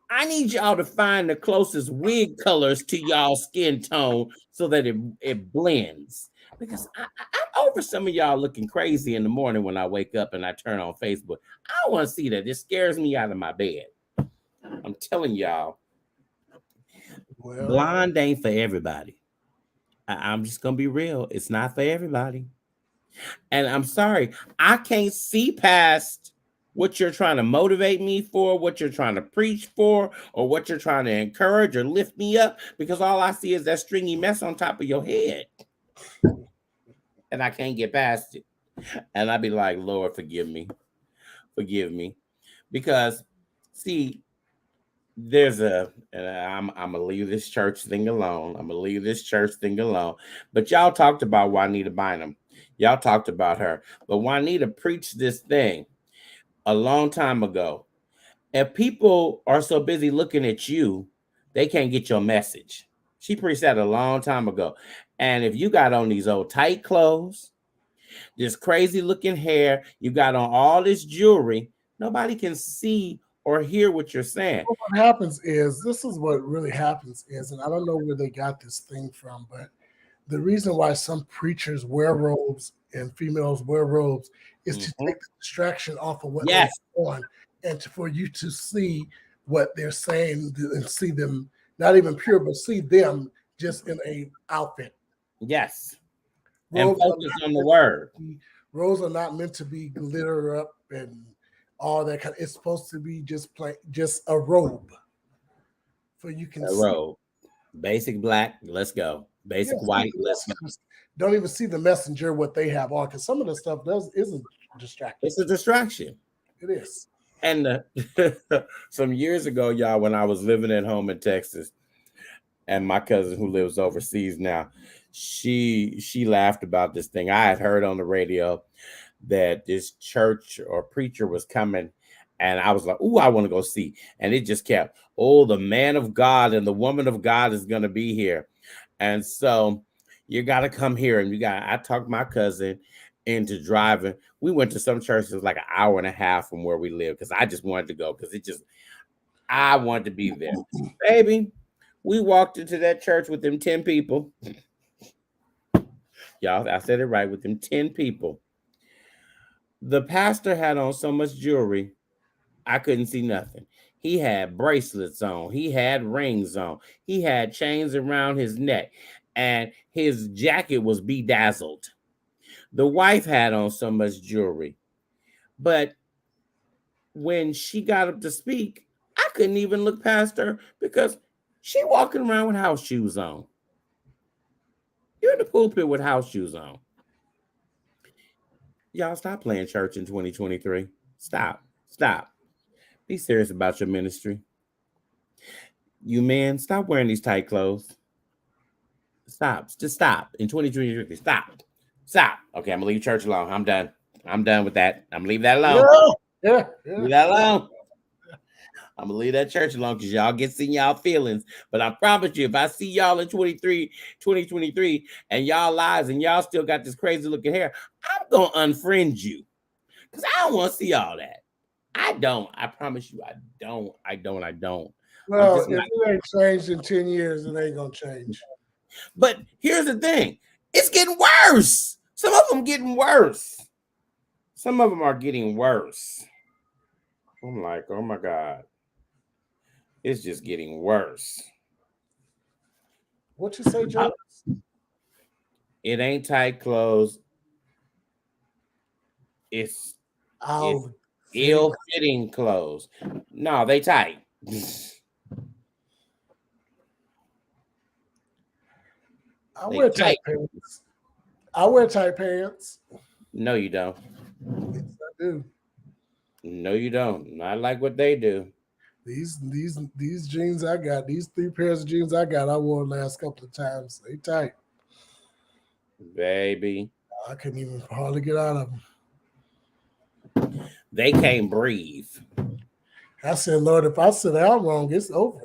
I need y'all to find the closest wig colors to y'all skin tone so that it blends. Because I'm over some of y'all looking crazy in the morning when I wake up and I turn on Facebook. I don't want to see that. It scares me out of my bed. I'm telling y'all. Well, blonde ain't for everybody. I'm just gonna be real. It's not for everybody. And I'm sorry, I can't see past what you're trying to motivate me for, what you're trying to preach for, or what you're trying to encourage or lift me up, because all I see is that stringy mess on top of your head. And I can't get past it. And I'd be like, Lord, forgive me. Because see, and I'm gonna leave this church thing alone. But y'all talked about Juanita Bynum. Y'all talked about her. But Juanita preached this thing a long time ago. If people are so busy looking at you, they can't get your message. She preached that a long time ago. And if you got on these old tight clothes, this crazy looking hair, you got on all this jewelry, nobody can see or hear what you're saying. Well, what happens is, this is what really happens is, and I don't know where they got this thing from, but the reason why some preachers wear robes and females wear robes is to take the distraction off of what they're on, and for you to see what they're saying and see them, not even pure, but see them just in a outfit. Yes. And Robes focus on the word. Robes are not meant to be glitter up and all that kind. It's supposed to be just a robe, so you can A see. robe. Basic black, let's go. Basic Yes, white, let's go. don't even see the messenger what they have on, because some of the stuff isn't distracting. It's a distraction. It is. And some years ago, y'all, when I was living at home in Texas, and my cousin who lives overseas now, she laughed about this thing. I had heard on the radio that this church or preacher was coming, and I was like, "Ooh, I want to go see." And it just kept, "Oh, the man of God and the woman of God is going to be here," and so you got to come here. And I talked my cousin into driving. We went to some church that was like an hour and a half from where we live because I just wanted to go because I wanted to be there, baby. We walked into that church with them 10 people. Y'all, I said it right, with them 10 people. The pastor had on so much jewelry, I couldn't see nothing. He had bracelets on, he had rings on, he had chains around his neck, and his jacket was bedazzled. The wife had on so much jewelry. But when she got up to speak, I couldn't even look past her because she walking around with house shoes on. You're in the pulpit with house shoes on. Y'all stop playing church in 2023. Stop. Be serious about your ministry. You men, stop wearing these tight clothes. Stop. Just stop. In 2023, stop. Okay, I'm gonna leave church alone. I'm done with that. I'm gonna leave that alone. Yeah. Leave that alone. I'm gonna leave that church alone because y'all get in y'all feelings. But I promise you, if I see y'all in 2023, and y'all lives and y'all still got this crazy looking hair, I'm gonna unfriend you because I don't want to see all that. I don't. I promise you, I don't. Well, if it ain't changed in 10 years, it ain't gonna change. But here's the thing: it's getting worse. Some of them getting worse. Some of them are getting worse. I'm like, oh my God. It's just getting worse. What you say, Joe? It ain't tight clothes. It's ill-fitting clothes. No, they tight. I wear tight pants. I wear tight pants. No, you don't. Yes, I do. No, you don't. Not like what they do. These jeans I got, these 3 pairs of jeans I got, I wore the last couple of times. They tight. Baby. I couldn't even hardly get out of them. They can't breathe. I said, Lord, if I sit down wrong, it's over.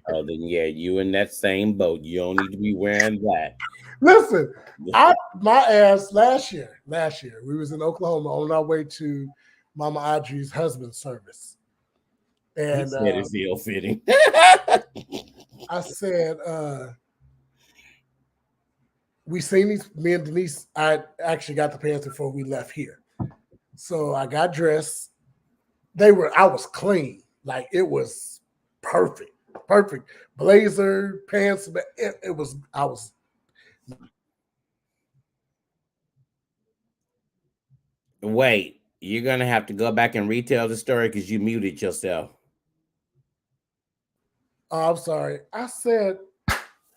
Oh, then yeah, you in that same boat. You don't need to be wearing that. Listen, my ass last year, we was in Oklahoma on our way to Mama Audrey's husband's service. And he said it's ill-fitting. I said, we seen these, me and Denise, I actually got the pants before we left here. So I got dressed. I was clean. Like it was perfect. Blazer, pants, but I was. Wait, you're going to have to go back and retell the story because you muted yourself. Oh, I'm sorry. I said,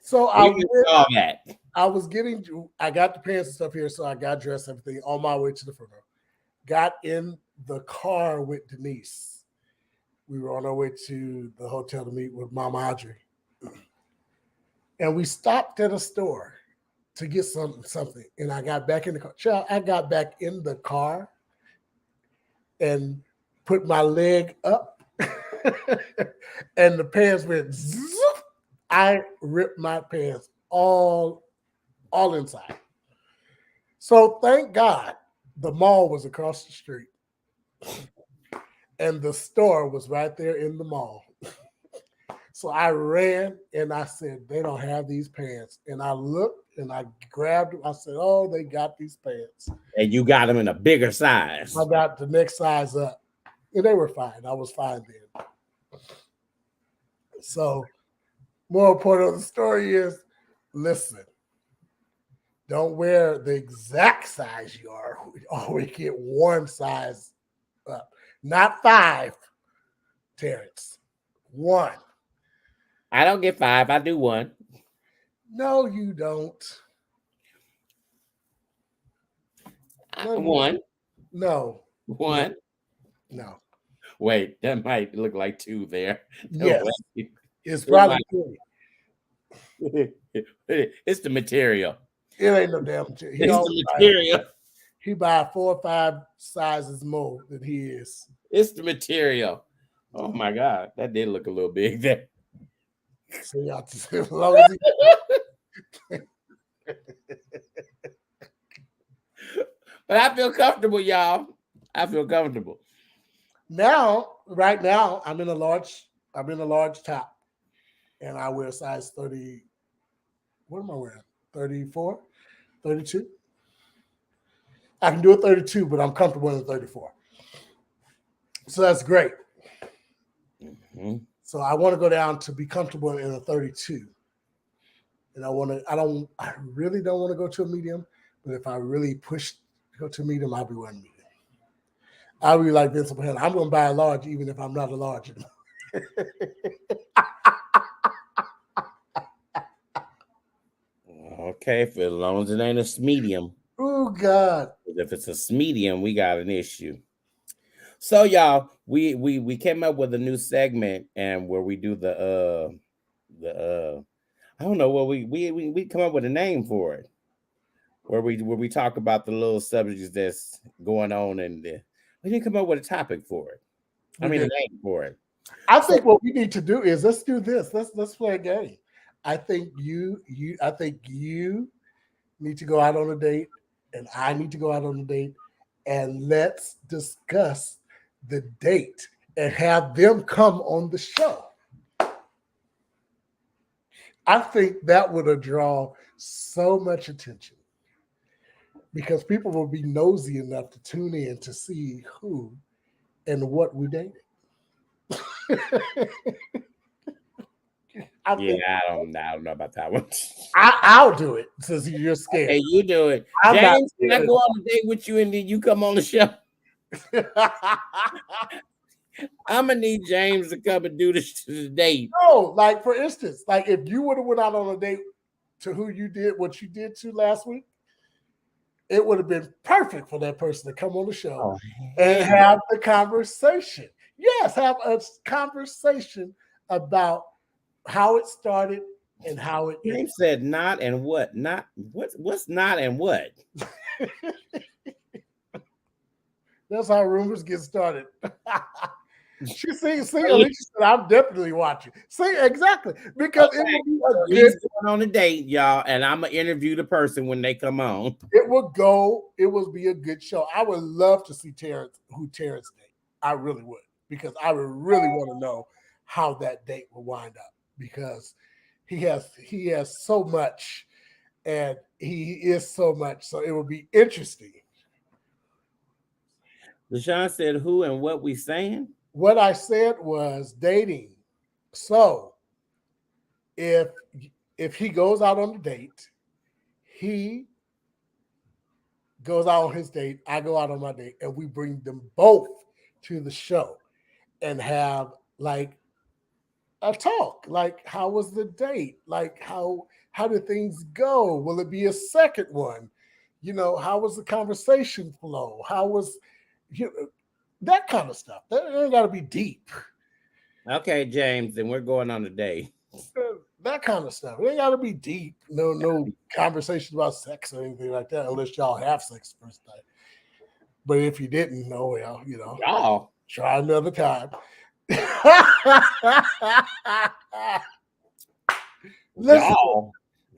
so I got the pants and stuff here, so I got dressed, everything on my way to the funeral. Got in the car with Denise. We were on our way to the hotel to meet with Mama Audrey. And we stopped at a store to get something. And I got back in the car. Child, I got back in the car and put my leg up and the pants went zoop. I ripped my pants all inside. So thank God the mall was across the street. And the store was right there in the mall. So I ran and I said, they don't have these pants. And I looked and I grabbed them. I said, oh, they got these pants. And you got them in a bigger size. I got the next size up. And they were fine. I was fine then. So More important of the story is, listen, don't wear the exact size you are. Always get one size up, not 5, Terrence. 1. I don't get 5. I do 1. No, you don't. No, 1. No. 1. No. Wait, that might look like 2 there. Yes. Wait. It's probably 3. It's the material. It ain't no damn material. It's the material. He buy 4 or 5 sizes more than he is. It's the material. Oh my God, that did look a little big there. So y'all, as long as he... But I feel comfortable, y'all. I feel comfortable. Right now, I'm in a large top, and I wear size 30. What am I wearing? 34, 32. I can do a 32, but I'm comfortable in a 34. So that's great. Mm-hmm. So I want to go down to be comfortable in a 32. And I really don't want to go to a medium, but if I really push to go to a medium, I'll be wearing medium. I'll be like Vince McMahon. I'm going to buy a large even if I'm not a large anymore. Okay, for as long as it ain't a medium. Oh God! If it's a medium, we got an issue. So y'all, we came up with a new segment, and where we do the I don't know what we come up with a name for it, where we talk about the little subjects that's going on, and we didn't come up with a topic for it. A name for it. I think what we need to do is let's do this. Let's play a game. I think you need to go out on a date, and I need to go out on a date, and let's discuss the date and have them come on the show. I think that would draw so much attention because people will be nosy enough to tune in to see who and what we dated. I don't know about that one. I'll do it since you're scared. Hey, you do it. James, can I go on a date with you and then you come on the show? I'm gonna need James to come and do this to the date. No, like for instance, like if you would have went out on a date to who you did what you did to last week, it would have been perfect for that person to come on the show and have the conversation. Yes, have a conversation about how it started and how it ended. James said not and what? Not what's not and what? That's how rumors get started. She said, I'm definitely watching. See, exactly. Because it will be going on a date, y'all, and I'm gonna interview the person when they come on. It will be a good show. I would love to see Terrence date. I really would, because I would really want to know how that date will wind up, because he has so much and he is so much. So it will be interesting. LaShawn said who and what we saying? What I said was dating. So if he goes out on the date, he goes out on his date, I go out on my date, and we bring them both to the show and have like a talk. Like, how was the date? Like, how did things go? Will it be a second one? You know, how was the conversation flow? How was that kind of stuff? That ain't got to be deep. Okay, James, then we're going on a date. That kind of stuff. It ain't got to be deep. No conversation about sex or anything like that, unless y'all have sex first night. But if you didn't, well, y'all try another time. Listen,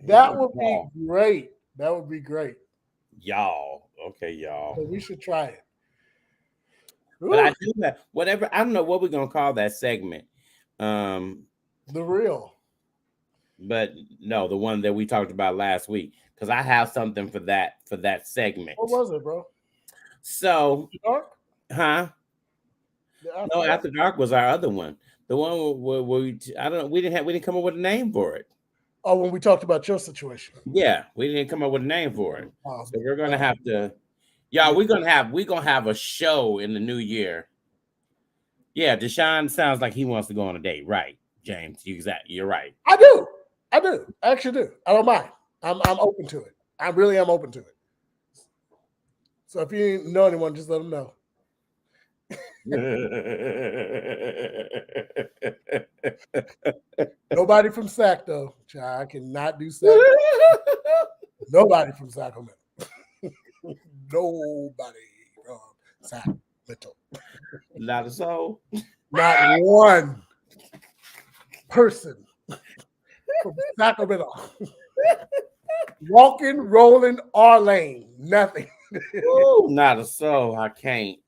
that would be great. That would be great. Y'all. Okay, y'all. So we should try it. But I do that. Whatever. I don't know what we're gonna call that segment. The real. But no, the one that we talked about last week, because I have something for that segment. What was it, bro? So, After Dark? huh? No, After Dark was our other one. The one where I don't know. We didn't come up with a name for it. Oh, when we talked about your situation. Yeah, we didn't come up with a name for it. Oh, So we're gonna uh, have to. Yeah, we're gonna have a show in the new year. Yeah, Deshaun sounds like he wants to go on a date, right? James, you're right. I do. I do. I actually do. I don't mind. I'm open to it. I really am open to it. So if you know anyone, just let them know. Nobody from Sac though. Child, I cannot do Sac. Nobody from Sacramento. Nobody from Sacramento. Not a soul. Not one person from Sacramento. Walking, rolling, or lane. Nothing. Ooh, not a soul. I can't.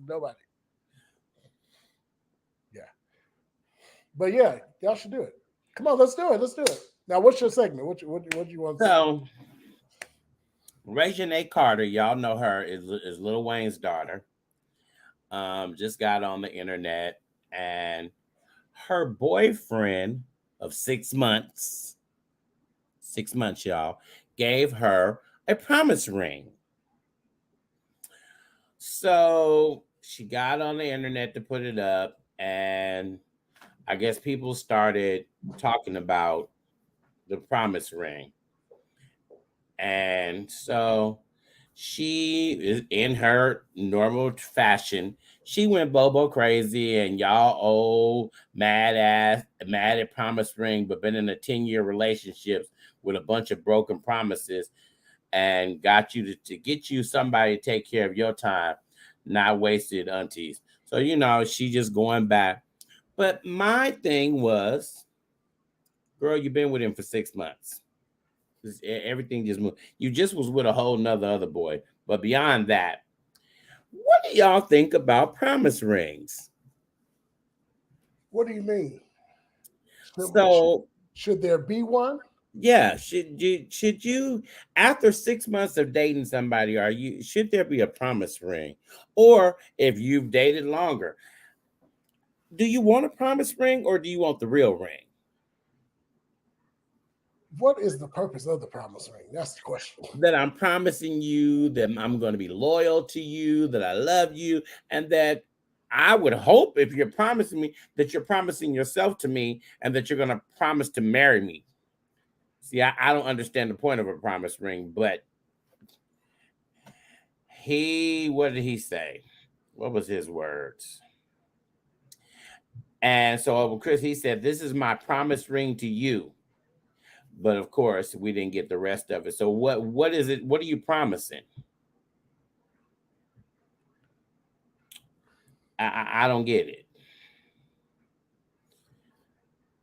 Nobody. Yeah. But yeah, y'all should do it. Come on, let's do it. Let's do it. Now, what's your segment? What do you want to say? So, Reginae Carter, y'all know her, is Lil Wayne's daughter. Just got on the internet, and her boyfriend of 6 months, y'all, gave her a promise ring. So she got on the internet to put it up, and I guess people started talking about the promise ring. And so she is in her normal fashion. She went Bobo crazy, and y'all old mad at promise ring, but been in a 10-year relationship with a bunch of broken promises, and got you to get you somebody to take care of your time, not wasted aunties. So she just going back. But my thing was, girl, you've been with him for 6 months. Everything just moved. You just was with a whole nother other boy. But beyond that, what do y'all think about promise rings? What do you mean? So should there be one? Yeah, should you after 6 months of dating somebody, should there be a promise ring? Or if you've dated longer, do you want a promise ring or do you want the real ring? What is the purpose of the promise ring? That's the question. That I'm promising you that I'm going to be loyal to you, that I love you, and that I would hope if you're promising me that you're promising yourself to me and that you're going to promise to marry me. See, I don't understand the point of a promise ring, but what did he say? What was his words? And so Chris, he said, "This is my promise ring to you." But of course, we didn't get the rest of it. So what is it? What are you promising? I don't get it.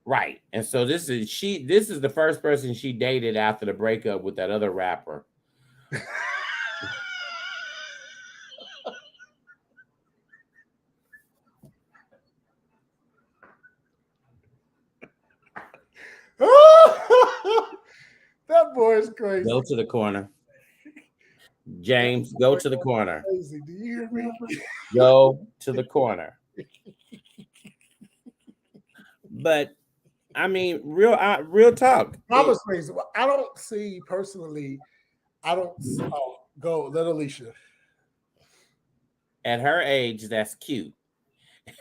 Right. And so this is the first person she dated after the breakup with that other rapper. That boy is crazy. Go to the corner. James, go to the corner. Crazy. Do you hear me? Go to the corner. But I mean, real talk. Promise rings. I don't see personally. I don't go. Let Alicia. At her age, that's cute.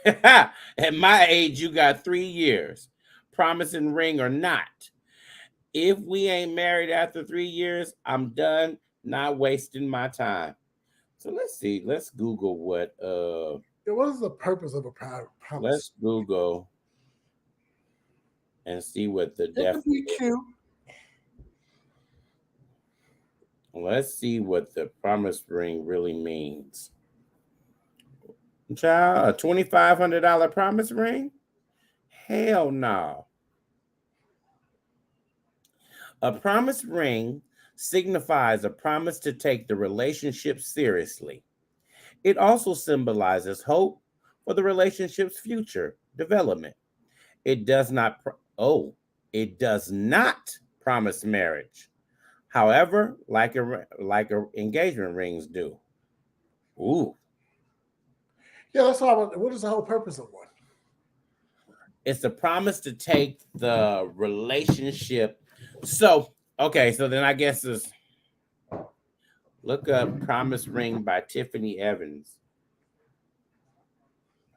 At my age, you got 3 years. Promising ring or not. If we ain't married after 3 years, I'm done. Not wasting my time. So let's see. Let's Google what is the purpose of a promise? Let's Google and see what the definition. Let's see what the promise ring really means. Child, a $2,500 promise ring? Hell no. A promise ring signifies a promise to take the relationship seriously. It also symbolizes hope for the relationship's future development. It does not promise marriage. However, like engagement rings do. Ooh. Yeah, that's all. What is the whole purpose of one? It's a promise to take the relationship. So, okay, so then I guess it's look up Promise Ring by Tiffany Evans.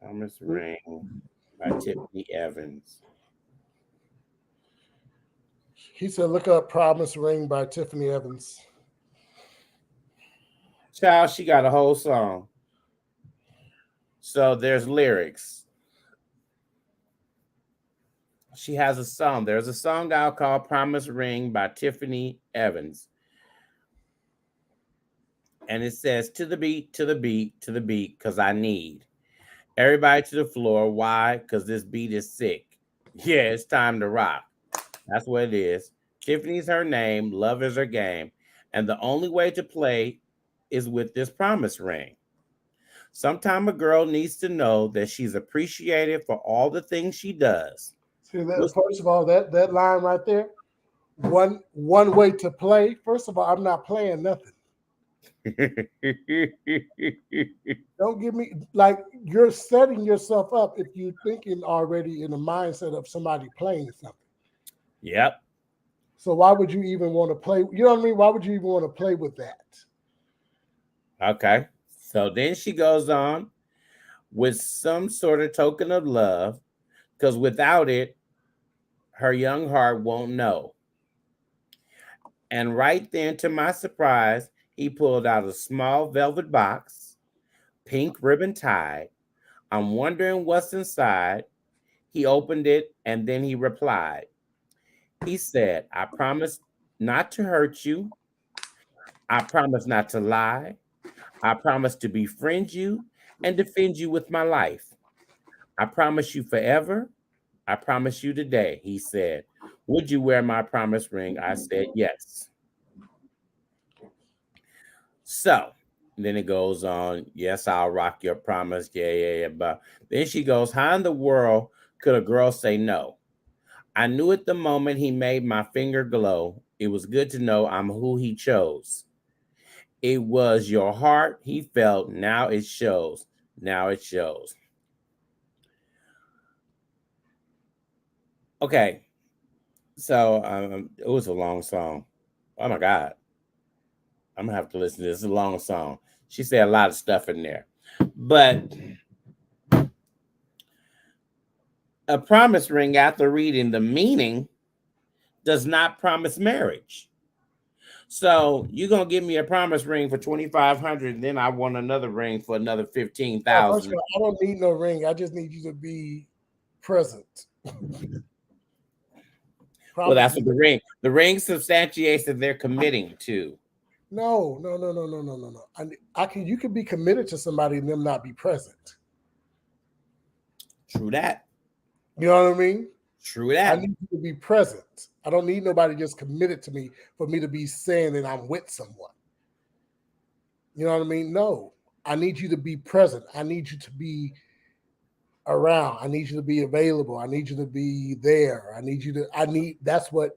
Promise Ring by Tiffany Evans. He said, "Look up Promise Ring by Tiffany Evans." Child, she got a whole song. So there's lyrics. She has a song. There's a song out called Promise Ring by Tiffany Evans. And it says, to the beat, to the beat, to the beat, because I need everybody to the floor. Why? Because this beat is sick. Yeah, it's time to rock. That's what it is. Tiffany's her name. Love is her game. And the only way to play is with this promise ring. Sometime a girl needs to know that she's appreciated for all the things she does. See that? First of all, that line right there. One way to play. First of all, I'm not playing nothing. Don't give me like you're setting yourself up if you're thinking already in the mindset of somebody playing something. Yep. So why would you even want to play? You know what I mean? Why would you even want to play with that? Okay. So then she goes on with some sort of token of love, because without it, her young heart won't know. And right then, to my surprise, he pulled out a small velvet box, pink ribbon tied. I'm wondering what's inside. He opened it and then he replied. He said, I promise not to hurt you. I promise not to lie. I promise to befriend you and defend you with my life. I promise you forever. I promise you today, he said. Would you wear my promise ring? I said, yes. So then it goes on. Yes, I'll rock your promise. Yeah. But then she goes, how in the world could a girl say no? I knew at the moment he made my finger glow. It was good to know I'm who he chose. It was your heart he felt. Now it shows. Now it shows. Okay. So it was a long song. Oh my God. I'm going to have to listen to this. It's a long song. She said a lot of stuff in there. But a promise ring, after reading the meaning, does not promise marriage. So you're gonna give me a promise ring for 2,500, and then I want another ring for another First of 15,000. all, I don't need no ring. I just need you to be present. Well, that's Promise. what the ring substantiates that they're committing to. No. I can. You can be committed to somebody and them not be present. True that. You know what I mean? True I that. need you to be present. I don't need nobody just committed to me for me to be saying that I'm with someone. You know what I mean? No. I need you to be present. I need you to be around. I need you to be available. I need you to be there. That's what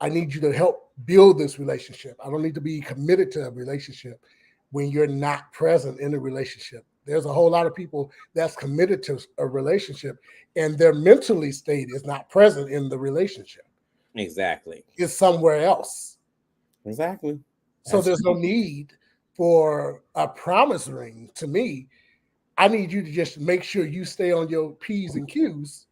I need you to help build this relationship. I don't need to be committed to a relationship when you're not present in the relationship. There's a whole lot of people that's committed to a relationship and their mentally state is not present in the relationship. Exactly. It's somewhere else. Exactly. So That's there's no need for a promise ring to me. I need you to just make sure you stay on your P's and Q's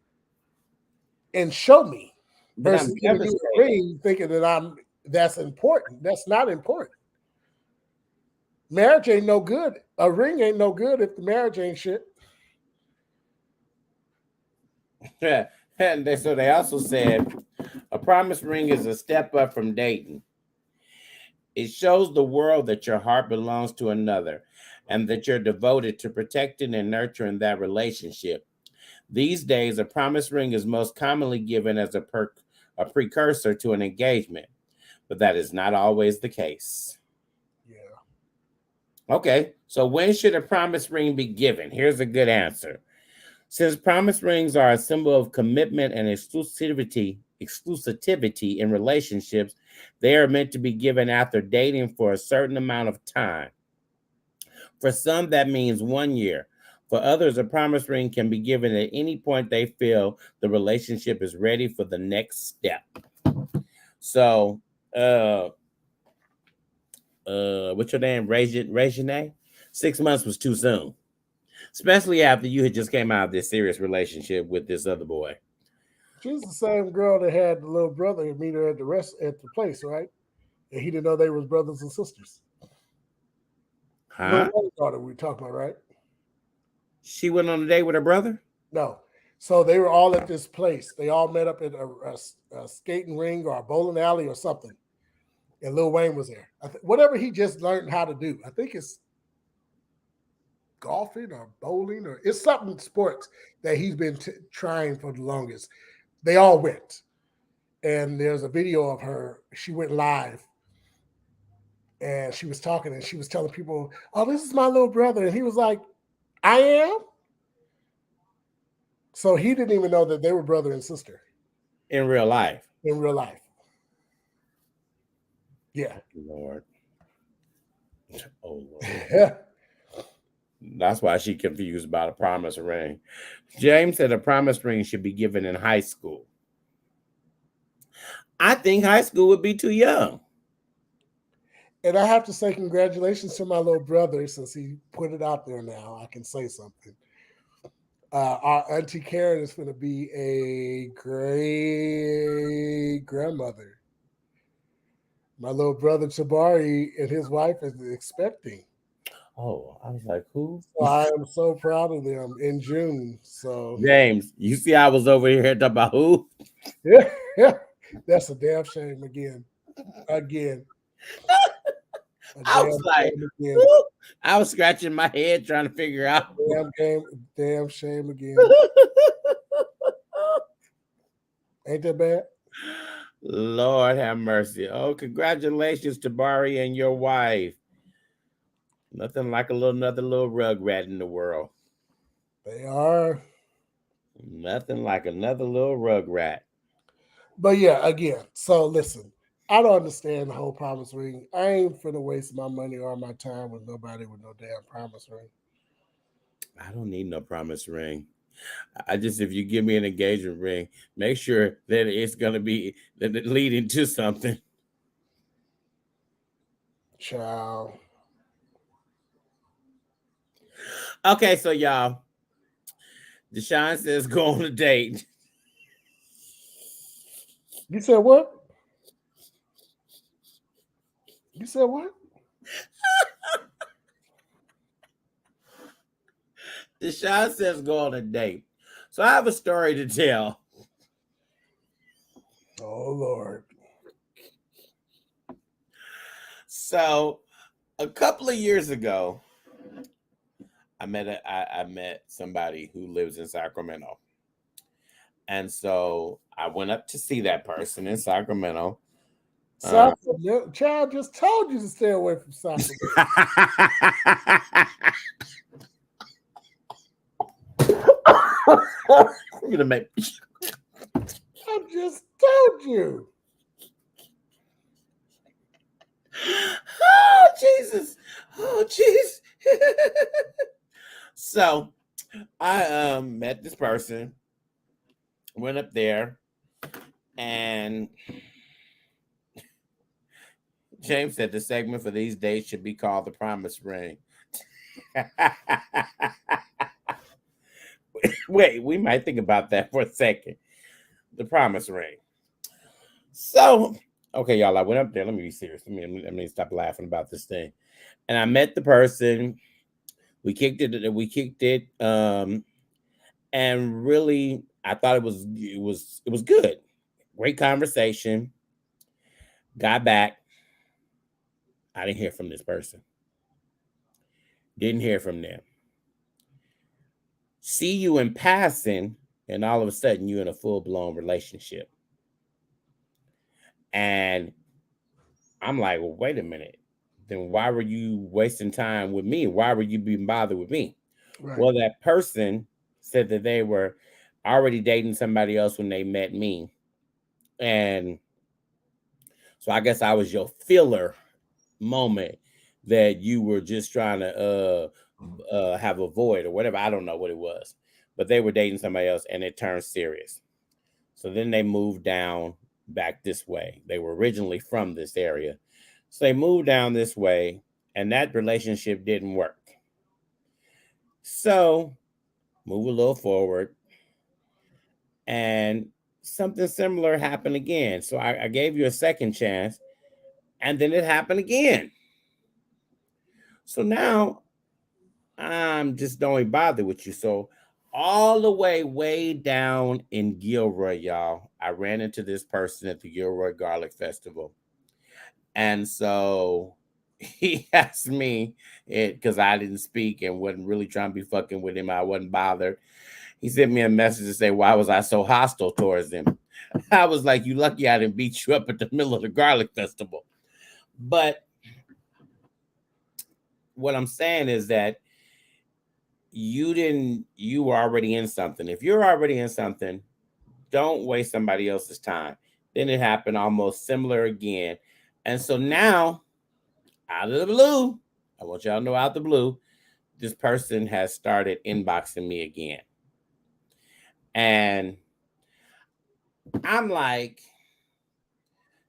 and show me but I'm versus giving me a devastated. ring thinking that that's important. That's not important. Marriage ain't no good. A ring ain't no good if the marriage ain't shit. So they also said a promise ring is a step up from dating. It shows the world that your heart belongs to another and that you're devoted to protecting and nurturing that relationship. These days, a promise ring is most commonly given as a precursor to an engagement, but that is not always the case. Yeah. Okay, so when should a promise ring be given? Here's a good answer. Since promise rings are a symbol of commitment and exclusivity in relationships, they are meant to be given after dating for a certain amount of time. For some, that means 1 year. For others, a promise ring can be given at any point they feel the relationship is ready for the next step. So, what's your name? Regine? 6 months was too soon, especially after you had just came out of this serious relationship with this other boy. She's the same girl that had the little brother meet her at the place, right? And he didn't know they was brothers and sisters. Little Huh? Wayne's daughter we talking about, right? She went on a date with her brother? No. So they were all at this place. They all met up at a skating ring or a bowling alley or something. And Lil Wayne was there. Whatever he just learned how to do. I think it's golfing or bowling or it's something sports that he's been trying for the longest. They all went. And there's a video of her. She went live and she was talking and she was telling people, "Oh, this is my little brother." And he was like, "I am." So he didn't even know that they were brother and sister In real life. in real life. Yeah. Lord. Oh, Lord. Yeah. That's why she confused about a promise ring. James said a promise ring should be given in high school. I think high school would be too young. And I have to say congratulations to my little brother since he put it out there now. I can say something. Our Auntie Karen is going to be a great grandmother. My little brother Tabari and his wife is expecting. Oh, I was like, who? So I am so proud of them in June. So James, you see, I was over here talking about who? yeah, that's a damn shame again. Again. I was like, who? I was scratching my head trying to figure out. Damn shame again. Ain't that bad? Lord have mercy. Oh, congratulations to Bari and your wife. Nothing like another little rug rat in the world. They are. Nothing like another little rug rat. But yeah, again, so listen, I don't understand the whole promise ring. I ain't finna waste my money or my time with nobody with no damn promise ring. I don't need no promise ring. If you give me an engagement ring, make sure that it's gonna be leading to something. Child. Okay, so y'all, Deshaun says go on a date. You said what? You said what? Deshaun says go on a date. So I have a story to tell. Oh Lord. So a couple of years ago, I met somebody who lives in Sacramento. And so I went up to see that person in Sacramento. Child just told you to stay away from Sacramento. You're gonna make me. I just told you. Oh Jesus! Oh jeez! So I met this person, went up there, and James said the segment for these days should be called the Promise Ring. Wait, we might think about that for a second. The Promise Ring. So, okay, y'all, I went up there. Let me be serious. Let me stop laughing about this thing. And I met the person. We kicked it. And really, I thought it was good. Great conversation. Got back. I didn't hear from this person. Didn't hear from them. See you in passing, and all of a sudden you're in a full-blown relationship. And I'm like, well, wait a minute. Then why were you wasting time with me? Why were you being bothered with me? Right. Well, that person said that they were already dating somebody else when they met me. And so I guess I was your filler moment that you were just trying to have a void or whatever. I don't know what it was, but they were dating somebody else and it turned serious. So then they moved down back this way. They were originally from this area. So they moved down this way and that relationship didn't work. So move a little forward and something similar happened again. So I gave you a second chance and then it happened again. So now I'm just don't even bother with you. So all the way down in Gilroy, y'all, I ran into this person at the Gilroy Garlic Festival. And so he asked me it because I didn't speak and wasn't really trying to be fucking with him. I wasn't bothered. He sent me a message to say, why was I so hostile towards him? I was like, you lucky I didn't beat you up at the middle of the Garlic Festival. But what I'm saying is that you were already in something. If you're already in something, don't waste somebody else's time. Then it happened almost similar again. And so now, out of the blue, I want y'all to know out the blue, this person has started inboxing me again. And I'm like,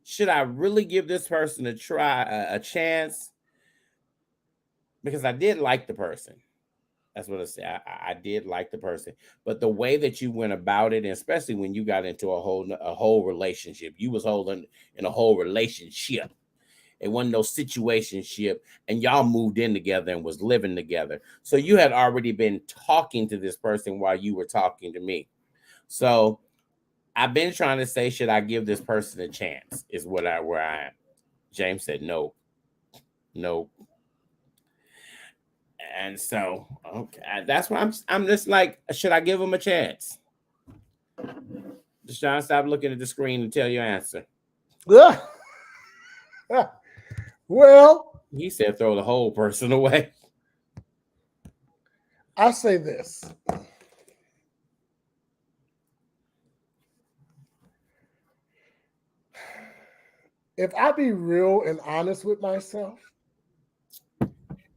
should I really give this person a chance? Because I did like the person. That's what I say. I did like the person, but the way that you went about it, and especially when you got into a whole relationship, you was holding in a whole relationship. It wasn't no situationship, and y'all moved in together and was living together. So you had already been talking to this person while you were talking to me. So I've been trying to say, should I give this person a chance? Is where I am. James said no. And so, okay, that's why I'm just like, should I give him a chance? Just trying to stop looking at the screen and tell your answer. Well, he said throw the whole person away. I say this. If I be real and honest with myself,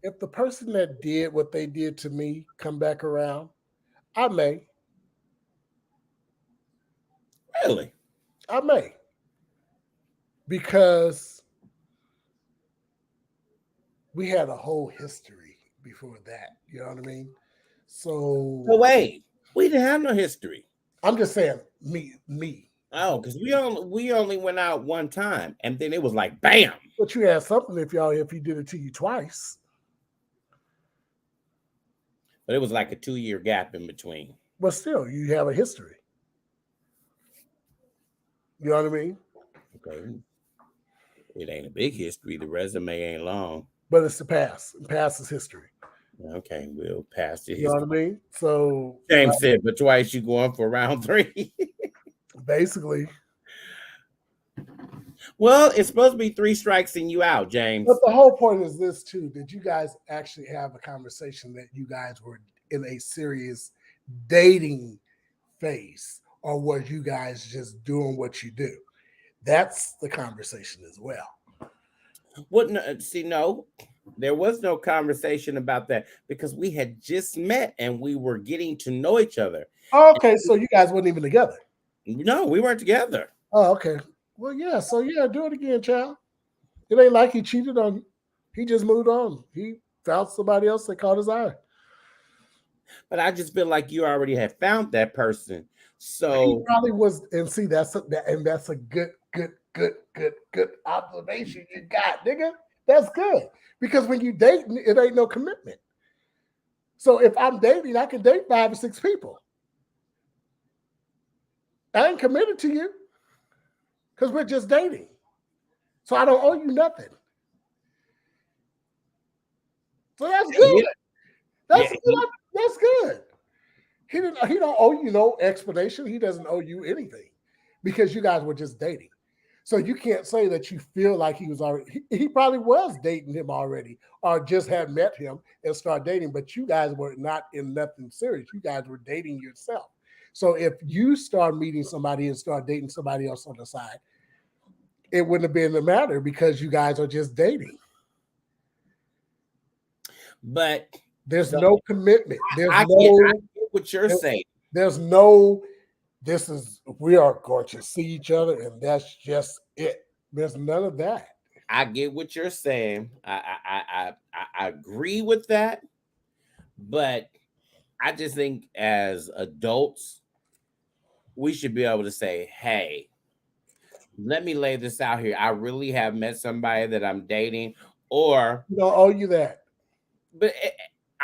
if the person that did what they did to me come back around, I may. Really? I may. Because we had a whole history before that. You know what I mean? So wait, we didn't have no history. I'm just saying me. Oh, because we only went out one time, and then it was like bam. But you had something if he did it to you twice. But it was like a 2-year gap in between. But still, you have a history. You know what I mean? Okay. It ain't a big history. The resume ain't long. But it's the past. The past is history. Okay, we'll pass it. You know what I mean? So James said, but twice you going for round 3. Basically. Well, it's supposed to be 3 strikes and you out, James. But the whole point is this too. Did you guys actually have a conversation that you guys were in a serious dating phase, or were you guys just doing what you do? That's the conversation as well. What? No, there was no conversation about that because we had just met and we were getting to know each other. Okay, so you guys weren't even together. No, we weren't together. Oh, okay. Well, yeah. So yeah, do it again, child. It ain't like he cheated on you. He just moved on. He found somebody else that caught his eye. But I just feel like you already had found that person. So he probably was, and see that's a good observation you got, nigga. That's good because when you dating, it ain't no commitment. So if I'm dating, I can date 5 or 6 people. I ain't committed to you because we're just dating. So I don't owe you nothing. So that's good. That's good. He don't owe you no explanation. He doesn't owe you anything because you guys were just dating. So you can't say that you feel like he was already. He probably was dating him already, or just had met him and started dating. But you guys were not in nothing serious. You guys were dating yourself. So if you start meeting somebody and start dating somebody else on the side, it wouldn't have been a matter because you guys are just dating. But There's so no commitment. I get what you're There's, saying. there's no. This is we are going to see each other, and that's just it. There's none of that. I get what you're saying. I agree with that, but I just think as adults, we should be able to say, "Hey, let me lay this out here. I really have met somebody that I'm dating, or We don't owe you that. but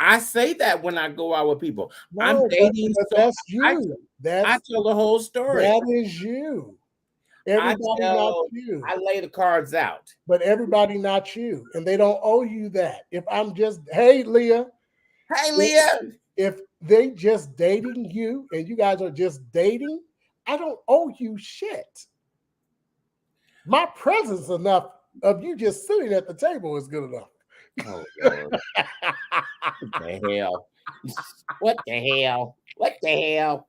I say that when I go out with people, I'm No, dating, but so that's you. I tell the whole story. That is you. I Everybody not tell, you. I lay the cards out. But everybody not you. And they don't owe you that. If I'm just, hey Leah, Hey, if, Leah. if they just dating you and you guys are just dating, I don't owe you shit. My presence enough of you just sitting at the table is good enough. Oh Lord. What the hell? What the hell? What the hell?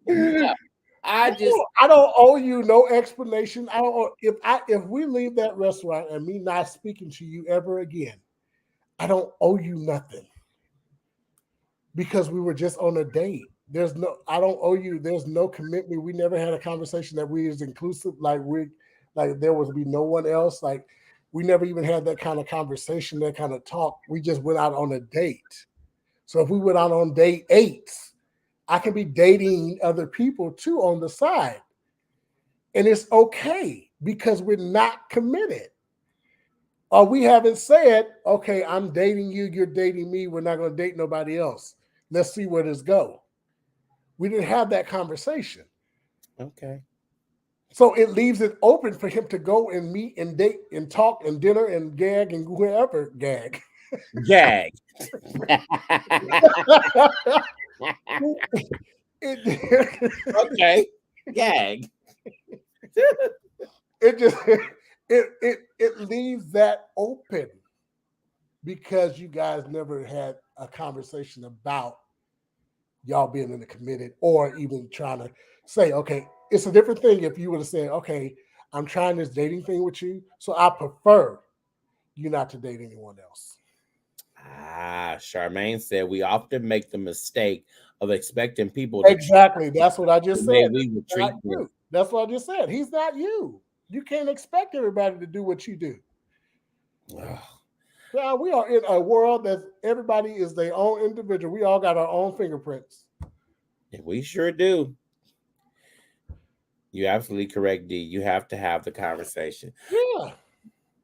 No, I just I don't owe you no explanation. I don't owe, if we leave that restaurant and me not speaking to you ever again, I don't owe you nothing because we were just on a date. There's no, I don't owe you. There's no commitment. We never had a conversation that we was inclusive. Like there was be no one else. Like we never even had that kind of conversation, that kind of talk. We just went out on a date. So if we went out on date 8, I can be dating other people too on the side. And it's okay because we're not committed. Or we haven't said, okay, I'm dating you, you're dating me, we're not going to date nobody else. Let's see where this go. We didn't have that conversation. okay. So it leaves it open for him to go and meet and date and talk and dinner and gag and whoever gag. Gag. Okay. Gag. It just it leaves that open because you guys never had a conversation about y'all being in a committed or even trying to say, okay, it's a different thing if you would have said, okay, I'm trying this dating thing with you, so I prefer you not to date anyone else. Charmaine said we often make the mistake of expecting people to Exactly. That's what I just the said. way we would He's treat not them. you. That's what I just said. He's not you. You can't expect everybody to do what you do. Ugh. Well, we are in a world that everybody is their own individual. We all got our own fingerprints. We sure do. You're absolutely correct, D. You have to have the conversation. Yeah.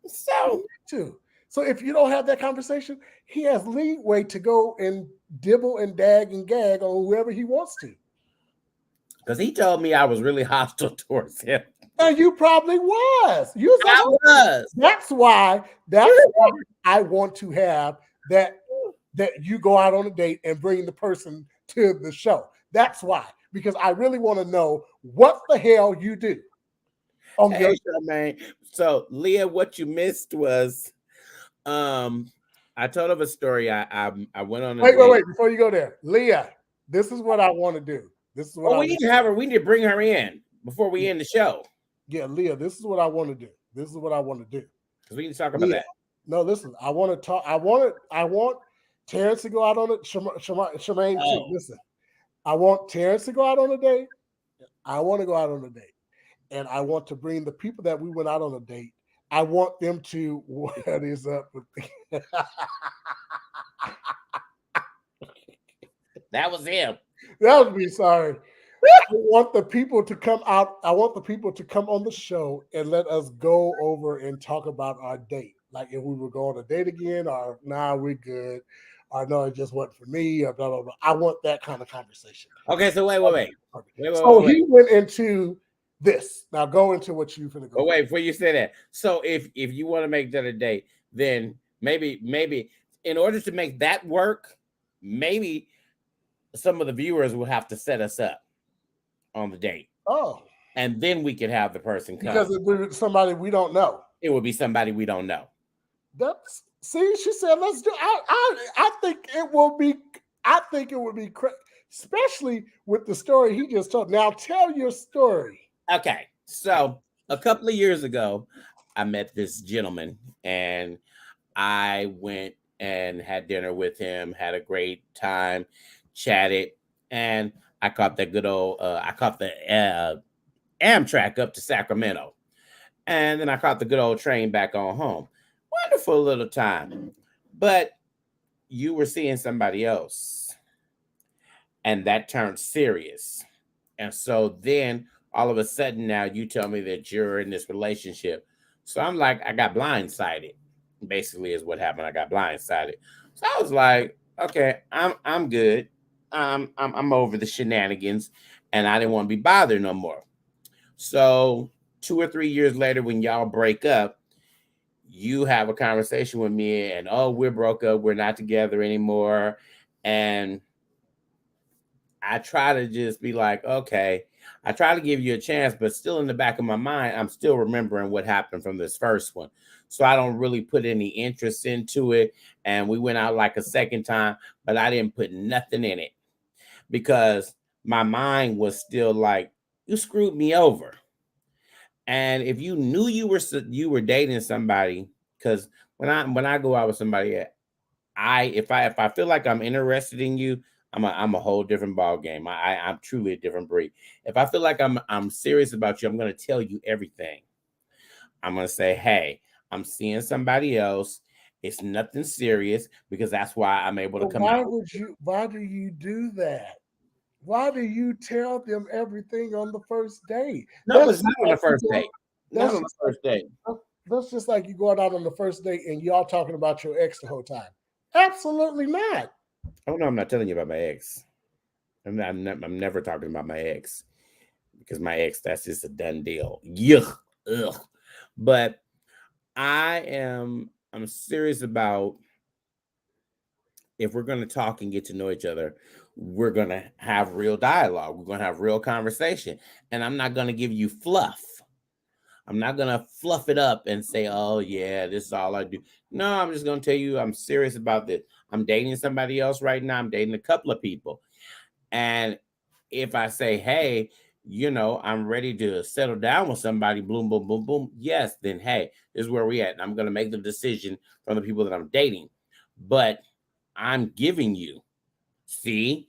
So, Too. So if you don't have that conversation, he has leeway to go and dibble and dag and gag on whoever he wants to. because he told me I was really hostile towards him. And you probably was. You was I like, was. that's why I want to have that you go out on a date and bring the person to the show. That's why. Because I really want to know what the hell you do. On your Hey, Charmaine. So, Leah, what you missed was I told of a story. I went on a wait, date. before you go there. Leah, this is what I want to do. This is what Oh, we need to have her. We need to bring her in before we end the show. Yeah, Leah, this is what I want to do. This is what I want to do. Because we can talk about that. No, listen, I want to talk. I want Terrence to go out on it. Charmaine, too. Listen, I want Terrence to go out on a date. I want to go out on a date. And I want to bring the people that we went out on a date. I want them to what is up with me. That was him. That would be sorry. I want the people to come out. I want the people to come on the show and let us go over and talk about our date. Like if we were going on a date again, or nah, we're good. Or no, it just wasn't for me, or blah, blah, blah. I want that kind of conversation. Okay, so wait. He went into this. Now go into what you're going to go. But wait, before you say that. So if you want to make that a date, then maybe in order to make that work, maybe some of the viewers will have to set us up on the date. Oh. And then we could have the person come. Because it would be somebody we don't know. It would be somebody we don't know. See, she said, let's do I think it will be especially with the story he just told. Now tell your story. Okay. So a couple of years ago, I met this gentleman and I went and had dinner with him, had a great time, chatted, and I caught the good old I caught the Amtrak up to Sacramento, and then I caught the good old train back on home. Wonderful little time, but you were seeing somebody else, and that turned serious. And so then all of a sudden now you tell me that you're in this relationship. So I'm like, I got blindsided. Basically, is what happened. I got blindsided. So I was like, okay, I'm good. I'm over the shenanigans, and I didn't want to be bothered no more. So 2 or 3 years later, when y'all break up, you have a conversation with me, and oh, we're broke up, we're not together anymore, and I try to just be like, okay, I try to give you a chance, but still in the back of my mind, I'm still remembering what happened from this first one. So I don't really put any interest into it. And we went out like a second time, but I didn't put nothing in it because my mind was still like, you screwed me over. And if you knew you were dating somebody, because when I go out with somebody, if I feel like I'm interested in you, I'm a whole different ball game. I'm truly a different breed. If I feel like I'm serious about you, I'm gonna tell you everything. I'm gonna say, hey, I'm seeing somebody else. It's nothing serious because that's why I'm able to But come out. why do you do that? Why do you tell them everything on the first date? No, it's not on the first date. Not That's on the just first date. that's just like you going out on the first date and y'all talking about your ex the whole time. Absolutely not. Oh no, I'm not telling you about my ex. I'm never talking about my ex because my ex, that's just a done deal. Yuck. Ugh. But I'm serious about if we're going to talk and get to know each other, we're going to have real dialogue. We're going to have real conversation. And I'm not going to give you fluff. I'm not going to fluff it up and say, oh, yeah, this is all I do. No, I'm just going to tell you I'm serious about this. I'm dating somebody else right now. I'm dating a couple of people. And if I say, hey, I'm ready to settle down with somebody, boom, boom, boom, boom. Yes, then hey, this is where we at. And I'm going to make the decision from the people that I'm dating. But I'm giving you, see,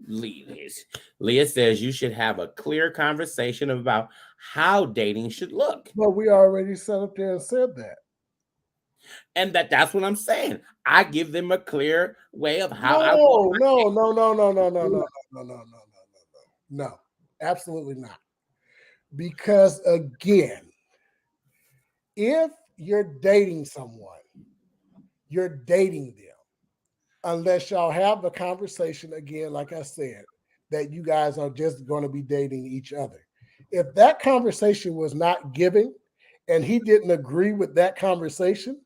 Leah says you should have a clear conversation about how dating should look. But we already sat up there and said that. And that's what I'm saying. I give them a clear way of how I No, want. no, no, no, no, no, no, no, no, no, no, no, no, no, no, absolutely not. Because again, if you're dating someone, you're dating them, unless y'all have the conversation again, like I said, that you guys are just going to be dating each other. If that conversation was not given and he didn't agree with that conversation,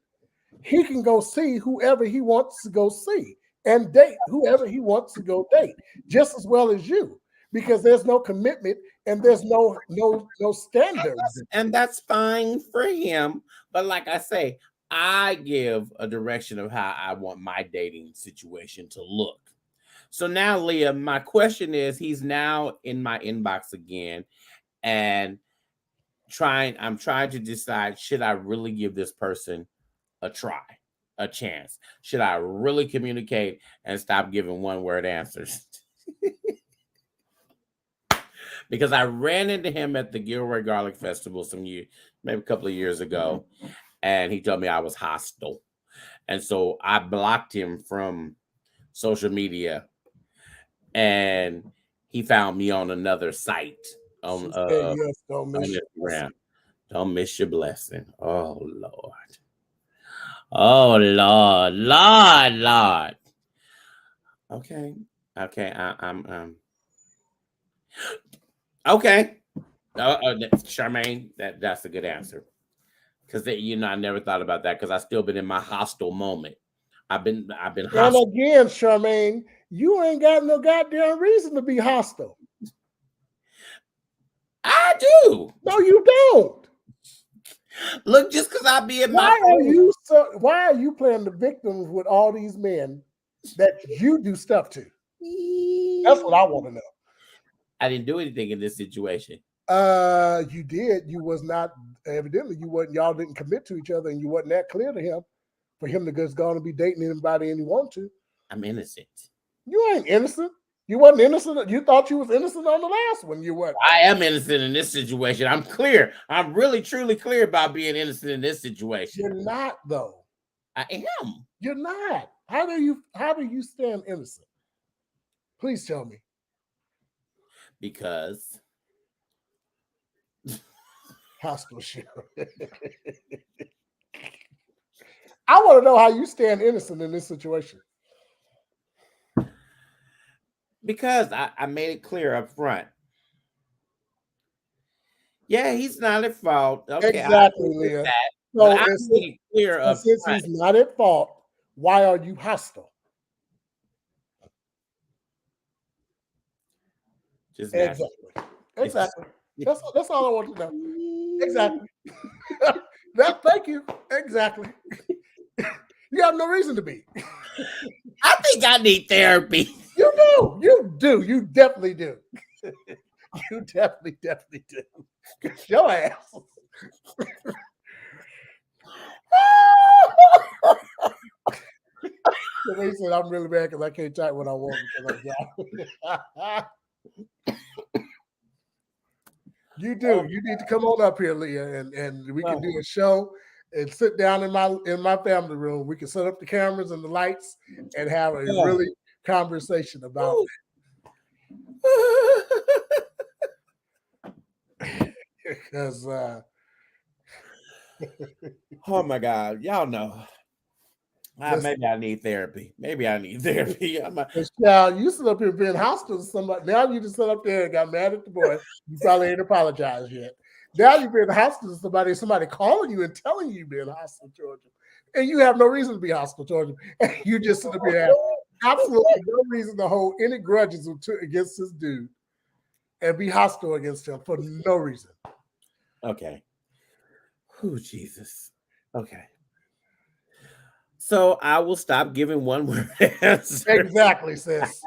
he can go see whoever he wants to go see and date whoever he wants to go date, just as well as you, because there's no commitment and there's no standards. And that's fine for him. But like I say, I give a direction of how I want my dating situation to look. So now, Leah, my question is he's now in my inbox again and I'm trying to decide, should I really give this person a try, a chance? Should I really communicate and stop giving one word answers? Because I ran into him at the Gilroy Garlic Festival maybe a couple of years ago, and he told me I was hostile. And so I blocked him from social media, and he found me on another site on Yes, don't miss Instagram. Don't miss your blessing. Oh Lord. Oh Lord. Lord. Okay. I'm okay. Charmaine, that's a good answer. Because I never thought about that because I've still been in my hostile moment. I've been And hostile. again, Charmaine, you ain't got no goddamn reason to be hostile. I do. No, you don't. Look, just because I be in Why my are you playing the victims with all these men that you do stuff to? That's what I want to know. I didn't do anything in this situation. You did. You was not, evidently you wasn't, y'all didn't commit to each other and you wasn't that clear to him for him to just go on and be dating anybody and he want to. I'm innocent. You ain't innocent. You wasn't innocent. You thought you was innocent on the last one. You weren't. I am innocent in this situation. I'm clear. I'm really, truly clear about being innocent in this situation. You're not, though. I am. You're not. How do you stand innocent? Please tell me. Because hostile show. I want to know how you stand innocent in this situation. Because I made it clear up front. Yeah, he's not at fault. Okay, exactly, Leah. So I made it clear up since front. He's not at fault, why are you hostile? Just exactly. That's all I want to know. Exactly. Thank you. Exactly. You have no reason to be. I think I need therapy. You do. You do. You definitely do. You definitely do. Your ass. They said I'm really mad because I can't type what I want because I'm You do. You need to come on up here, Leah, and we can do a show and sit down in my family room. We can set up the cameras and the lights and have a really conversation about it. Because oh my God, y'all know. Maybe I need therapy. Now you sit up here being hostile to somebody. Now you just sit up there and got mad at the boy. You probably ain't apologized yet. Now you're being hostile to somebody calling you and telling you being hostile towards him. And you have no reason to be hostile towards him. And you just sit up here and have absolutely no reason to hold any grudges against this dude and be hostile against him for no reason. Okay. Oh, Jesus. Okay. So I will stop giving one word answers. Exactly, sis.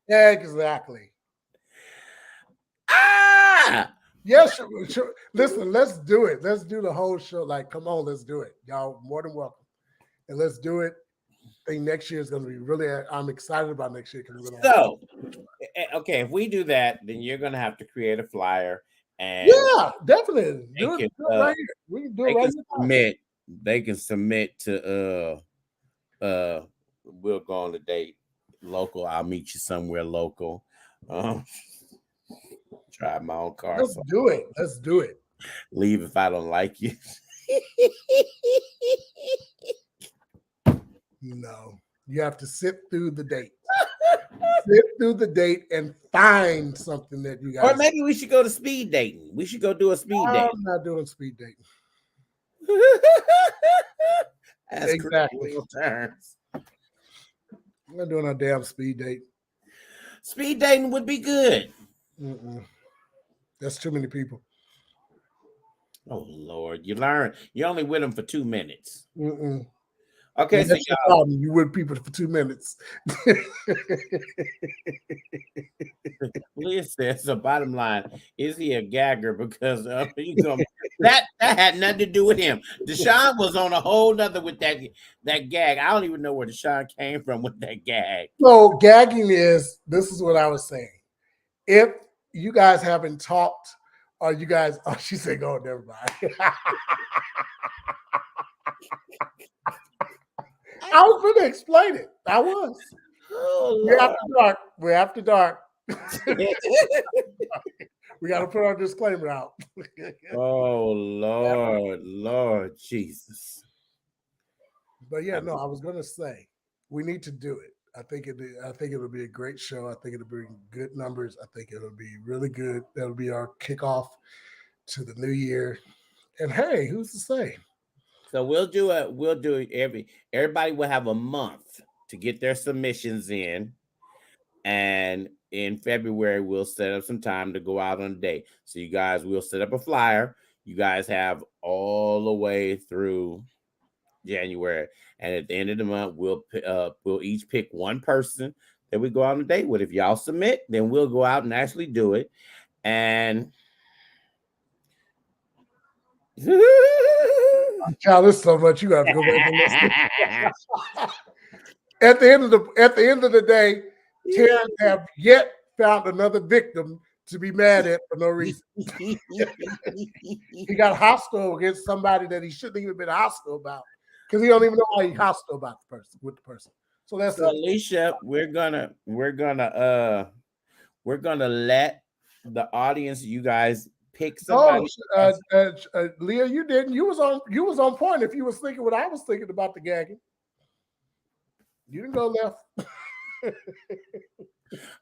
Exactly. Yes, sure. Listen, let's do it. Let's do the whole show. Like, come on, let's do it. Y'all more than welcome. And let's do it. I think next year is going to be really, I'm excited about next year. So, okay, if we do that, then you're going to have to create a flyer. And yeah, definitely. Do it right here. We can do it right here. They can submit to we'll go on a date local. I'll meet you somewhere local. Drive my own car. Let's do it. Let's do it. Leave if I don't like you. No, you have to sit through the date. Sit through the date and find something that you guys. Or maybe we should go to speed dating. We should go do a speed date. I'm not doing speed dating. Exactly. Terms. I'm not doing a damn speed date. Speed dating would be good. That's too many people. Oh Lord, you learn. You're only with them for 2 minutes. Okay, so you with people for 2 minutes. Leah says the bottom line is he a gagger because that had nothing to do with him. Deshaun was on a whole nother with that gag. I don't even know where Deshaun came from with that gag. So gagging this is what I was saying. If you guys haven't talked, or you guys, she said, "Go, never mind." I was going to explain it. I was. Oh, We're after dark. We got to put our disclaimer out. Oh, Lord Jesus. But yeah, no, I was going to say we need to do it. I think it'll be a great show. I think it'll bring good numbers. I think it'll be really good. That'll be our kickoff to the new year. And hey, who's to say? So everybody will have a month to get their submissions in. And in February, we'll set up some time to go out on a date. So you guys, we'll set up a flyer. You guys have all the way through January. And at the end of the month, we'll each pick one person that we go out on a date with. If y'all submit, then we'll go out and actually do it. And Child, there's so much you have to go back and listen. At the end of the day, Terrence have yet found another victim to be mad at for no reason. He got hostile against somebody that he shouldn't even been hostile about because he don't even know why he's hostile about the person with the person. So that's So Alicia, we're gonna let the audience, you guys, pick somebody. Leah, you didn't. You was on point. If you was thinking what I was thinking about the gagging, you didn't go left.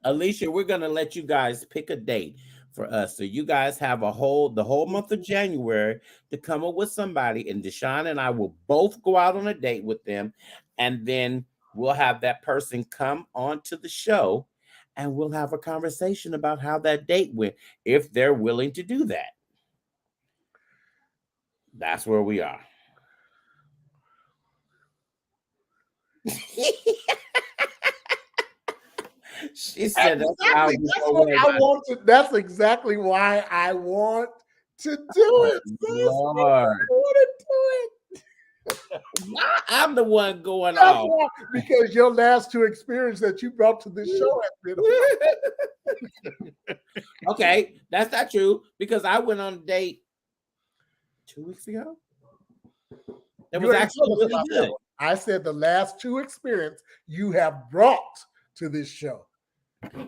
Alicia, we're gonna let you guys pick a date for us, so you guys have the whole month of January to come up with somebody, and Deshaun and I will both go out on a date with them, and then we'll have that person come onto the show, and we'll have a conversation about how that date went, if they're willing to do that. That's where we are. She said that's exactly why I want to do it. Lord. I want to do it. I'm the one going off. Because your last two experiences that you brought to this show have been okay, that's not true, because I went on a date 2 weeks ago. It was actually really good. I said the last two experiences you have brought to this show.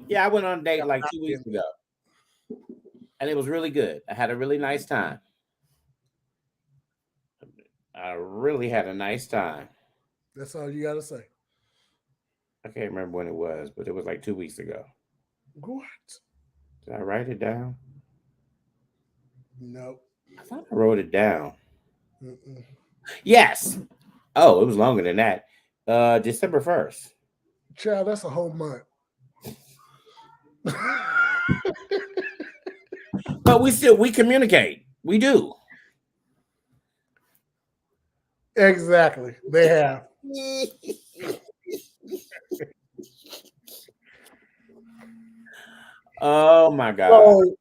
Yeah, I went on a date like 2 weeks ago, and it was really good. I had a really nice time. I really had a nice time. That's all you got to say. I can't remember when it was, but it was like 2 weeks ago. What? Did I write it down? No. I thought I wrote it down. Yes. Oh, it was longer than that. December 1st. Child, that's a whole month. But we communicate. We do. Exactly. They have. Oh my God. So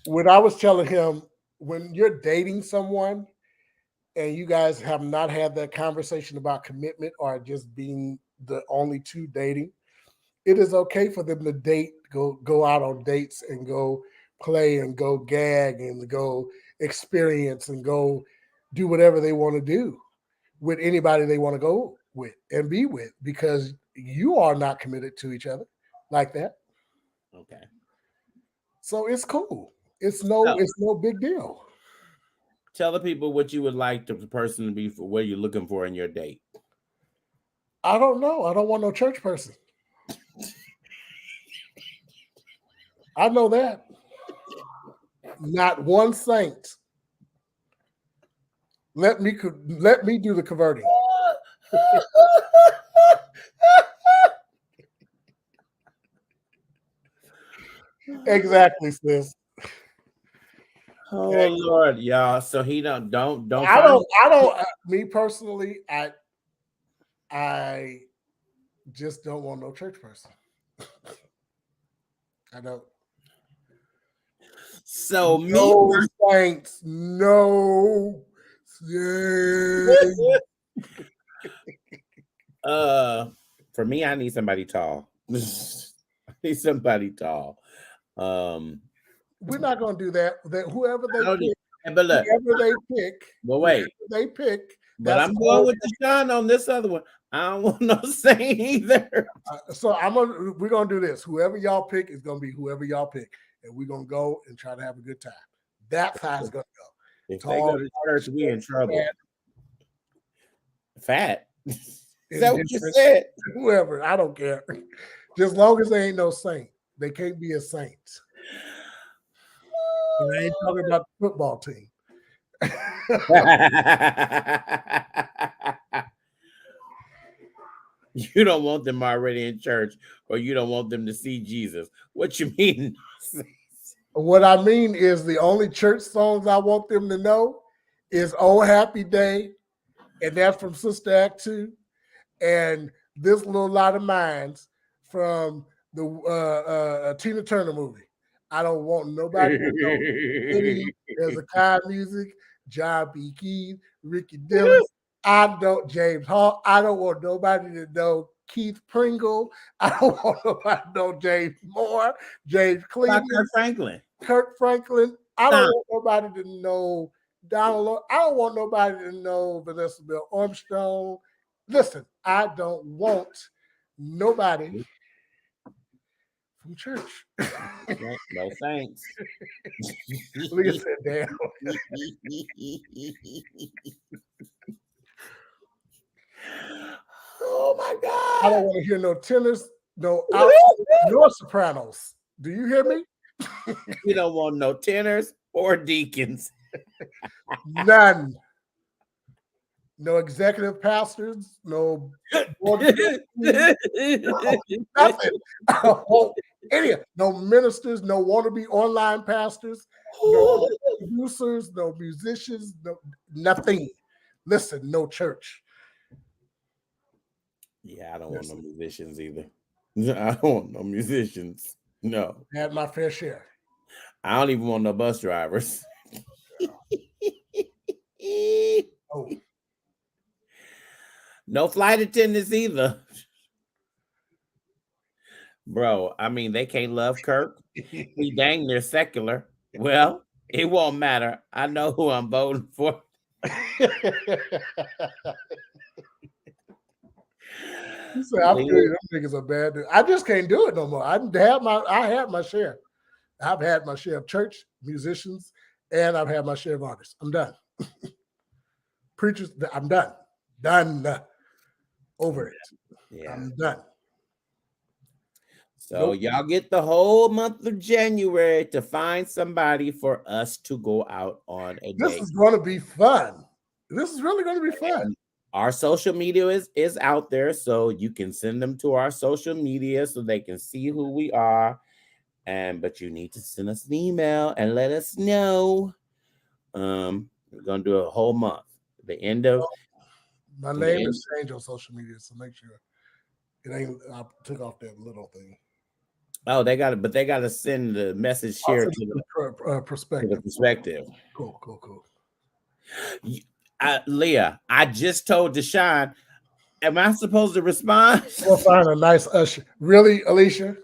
when I was telling him, when you're dating someone and you guys have not had that conversation about commitment or just being the only two dating, it is okay for them to date, go out on dates and go play and go gag and go experience and go do whatever they want to do with anybody they want to go with and be with, because you are not committed to each other like that. Okay. So it's cool. It's no big deal. Tell the people what you would like the person to be, for what you're looking for in your date. I don't know. I don't want no church person. I know that. Not one saint. Let me do the converting. Exactly, sis. Oh Lord, y'all. So he don't. I don't. Me personally, I just don't want no church person. I don't. So no saints, no. For me, I need somebody tall. I need somebody tall. We're not going to do that. Whoever they pick, they pick. But I'm going with Deshaun on this other one. I don't want no saint either. So we're gonna do this. Whoever y'all pick is gonna be whoever y'all pick, and we're gonna go and try to have a good time. That's how it's gonna go. If they go to church, we in trouble. Fat. Is that what you said? Whoever, I don't care. Just as long as they ain't no saint, they can't be a saint. And I ain't talking about the football team. You don't want them already in church, or you don't want them to see Jesus. What you mean? What I mean is the only church songs I want them to know is "Oh Happy Day," and that's from Sister Act 2, and "This Little Light of Mine's" from the Tina Turner movie. I don't want nobody to know any Hezekiah music, John B. Keith, Ricky Dillon. I don't James Hall. I don't want nobody to know Keith Pringle. I don't want nobody to know James Moore, James Cleveland, Kirk Franklin. Kirk Franklin. I don't want nobody to know Donald. I don't want nobody to know Vanessa Bill Armstrong. Listen, I don't want nobody from church. No thanks. Leah said, damn. Oh my God. I don't want to hear no tenors, no sopranos. Do you hear me? You don't want no tenors or deacons. None. No executive pastors, no nothing. I don't want any. No ministers, no wannabe online pastors, no producers, no musicians, no nothing. Listen, no church. Yeah, I don't want no musicians either. I don't want no musicians. No. I had my fair share. I don't even want no bus drivers. Oh. No flight attendants either. Bro, I mean, they can't love Kirk. He dang near secular. Well, it won't matter. I know who I'm voting for. You say, I feel you, them niggas are bad. I just can't do it no more. I had my share. I've had my share of church musicians, and I've had my share of artists. I'm done. Preachers, I'm done. Done. Over it. Yeah. I'm done. So y'all get the whole month of January to find somebody for us to go out on a date. This is going to be fun. This is really going to be fun. Our social media is out there, so you can send them to our social media so they can see who we are. But you need to send us an email and let us know. We're gonna do a whole month. The end of my name is changed on social media, so make sure it ain't. I took off that little thing. Oh, they got it, but they got to send the message here to the perspective. To the perspective. Cool. Leah, I just told Deshaun, am I supposed to respond? We'll find a nice usher. Really, Alicia?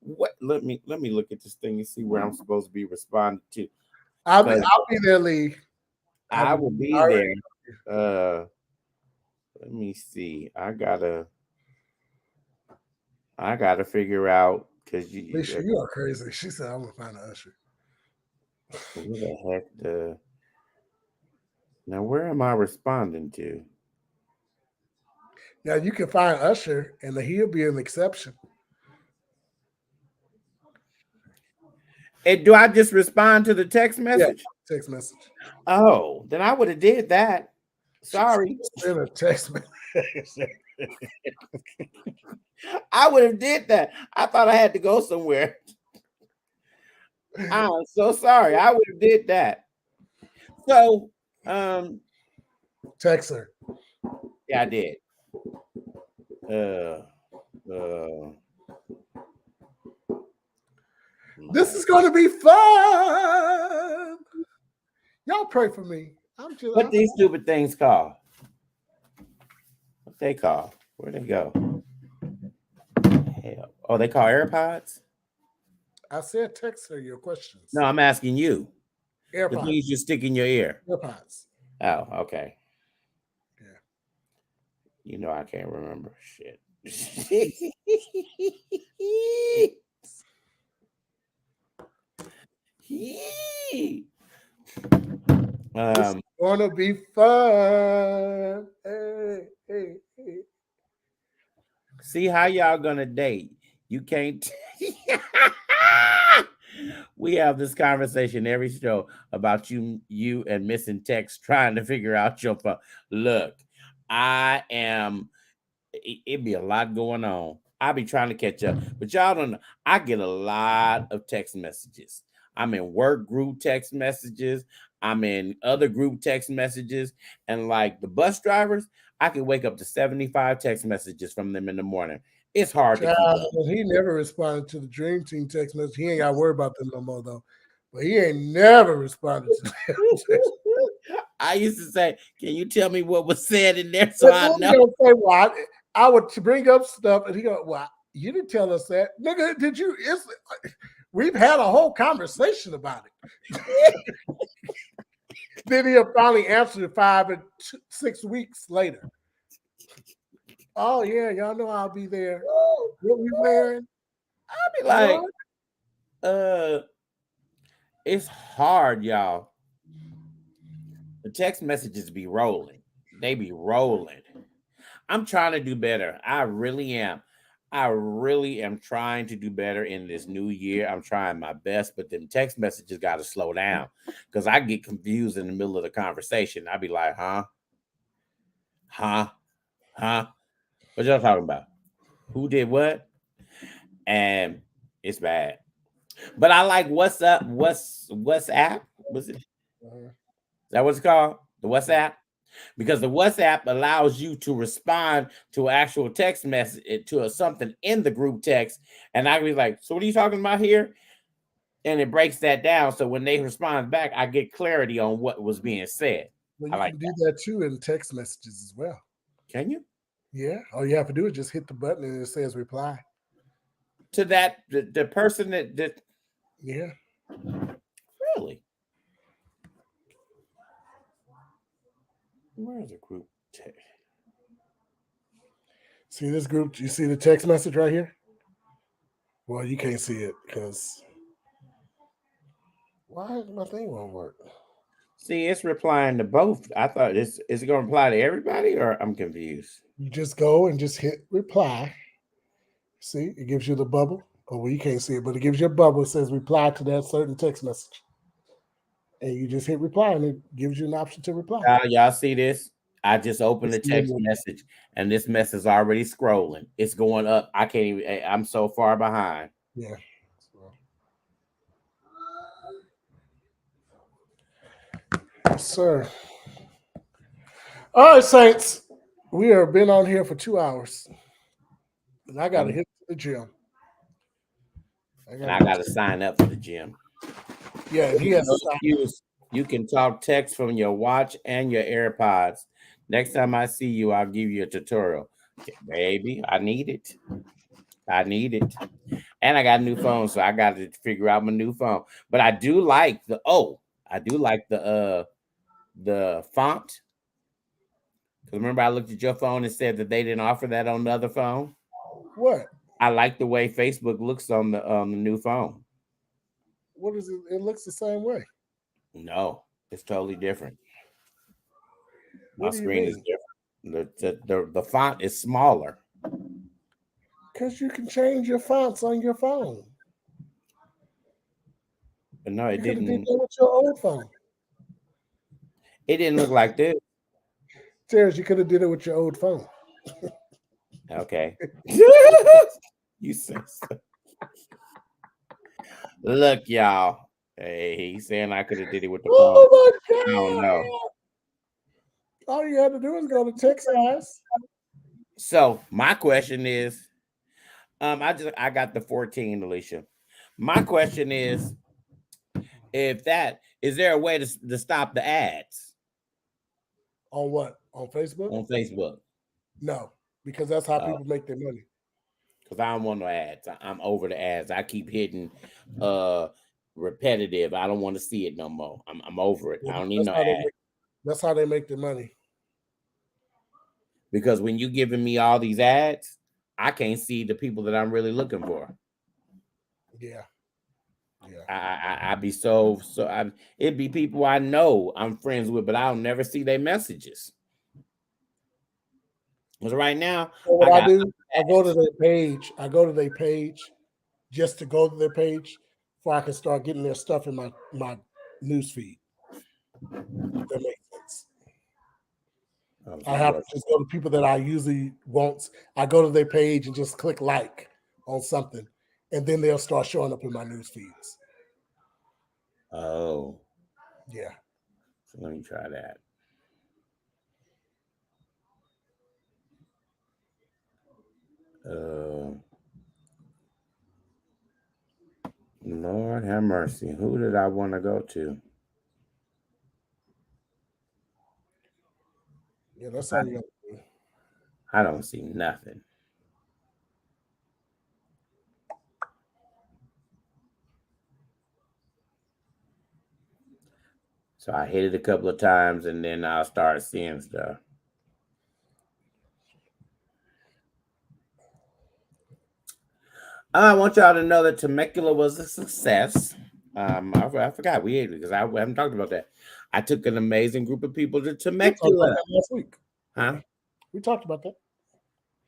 What? Let me look at this thing and see where I'm supposed to be responding to. I'll be there, Lee. I will be there. Let me see. I gotta figure out because Alicia, you are crazy. She said I'm gonna find an usher. Who the heck? Now where am I responding to? Now you can find Usher, and he'll be an exception. And do I just respond to the text message? Yeah, text message. Oh, then I would have did that. Sorry. Send a text message. I would have did that. I thought I had to go somewhere. I'm so sorry. I would have did that. So, text her. Yeah, I did. This is going to be fun. Y'all pray for me. What these stupid things call? What they call? Where they go? Hell. Oh, they call AirPods? I said text her your questions. No, I'm asking you. AirPods. The things you stick in your ear. AirPods. Oh, okay. Yeah. You know I can't remember shit. It's gonna be fun. Hey. See how y'all gonna date. You can't. We have this conversation every show about you and missing text, trying to figure out your phone. Look, it'd be a lot going on. I'll be trying to catch up, but y'all don't know. I get a lot of text messages. I'm in work group text messages. I'm in other group text messages. And like the bus drivers, I can wake up to 75 text messages from them in the morning. It's hard to keep up. He never responded to the Dream Team text message. He ain't got to worry about them no more, though. But he ain't never responded to that. I used to say, "Can you tell me what was said in there so I know?" Say, well, I would bring up stuff, and he go, "Well, you didn't tell us that, nigga. Did you?" We've had a whole conversation about it. Then he'll finally answer it 6 weeks later. Oh yeah, y'all know I'll be there. What we wearing? I'll be like, it's hard, y'all. The text messages be rolling. They be rolling. I'm trying to do better. I really am. I really am trying to do better in this new year. I'm trying my best, but them text messages got to slow down because I get confused in the middle of the conversation. I be like, huh? What y'all talking about? Who did what? And it's bad. But I like WhatsApp. Was it? Is that what it's called? The WhatsApp? Because the WhatsApp allows you to respond to an actual text message to something in the group text, and I be like, "So what are you talking about here?" And it breaks that down, so when they respond back, I get clarity on what was being said. Well, I you like can that. do that too in text messages as well. Can you? Yeah, all you have to do is just hit the button and it says reply. To that the person that Yeah. really. Where's the group text? See this group? You see the text message right here? Well, you can't see it because why my thing won't work? See, it's replying to both. I thought is it going to reply to everybody, or I'm confused. You just go and just hit reply. See, it gives you the bubble. Oh, well, you can't see it, but it gives you a bubble. It says reply to that certain text message. And you just hit reply and it gives you an option to reply. Y'all see this? I just opened the It's text little- message and this mess is already scrolling. It's going up. I can't even, I'm so far behind. Yeah. Sir. All right, Saints. We have been on here for 2 hours. And I got to hit the gym. And I got to sign up for the gym. Yeah, he has no excuse. You can talk text from your watch and your AirPods. Next time I see you, I'll give you a tutorial. Okay, baby, I need it. I need it. And I got a new phone, so I got to figure out my new phone. But I do like the the font. Because remember, I looked at your phone and said that they didn't offer that on the other phone. What? I like the way Facebook looks on the new phone. What is it? It looks the same way. No, it's totally different. My What do you screen is mean? different. The font is smaller. Because you can change your fonts on your phone. But no, it You could have did didn't. that with your old phone. It didn't look like this. Terrence, you could have did it with your old phone. Okay. You said so. Look, y'all. Hey, he's saying I could have did it with the phone. Oh my God. I don't know. All you had to do is go to Texas. So my question is, I got the 14, Alicia. My question is, if that is there a way to stop the ads On what? On Facebook? on Facebook? No, because that's how people make their money. Because I don't want no ads. I'm over the ads. I keep hitting repetitive. I don't want to see it no more. I'm over it. I don't need no ads. That's how they make their money. Because when you giving me all these ads, I can't see the people that I'm really looking for. Yeah. I be so it'd be people I know I'm friends with, but I'll never see their messages. Because right now, so what I do, I go to their page. I go to their page just to go to their page before I can start getting their stuff in my news feed. That makes sense. I have to just go to people that I usually won't. I go to their page and just click like on something, and then they'll start showing up in my news feeds. Oh. Yeah. So let me try that. Lord have mercy. Who did I want to go to? Yeah, that's all you got to do. I don't see nothing. So I hit it a couple of times and then I'll start seeing stuff. I want y'all to know that Temecula was a success. I forgot we ate because I haven't talked about that. I took an amazing group of people to Temecula last week. Huh? We talked about that.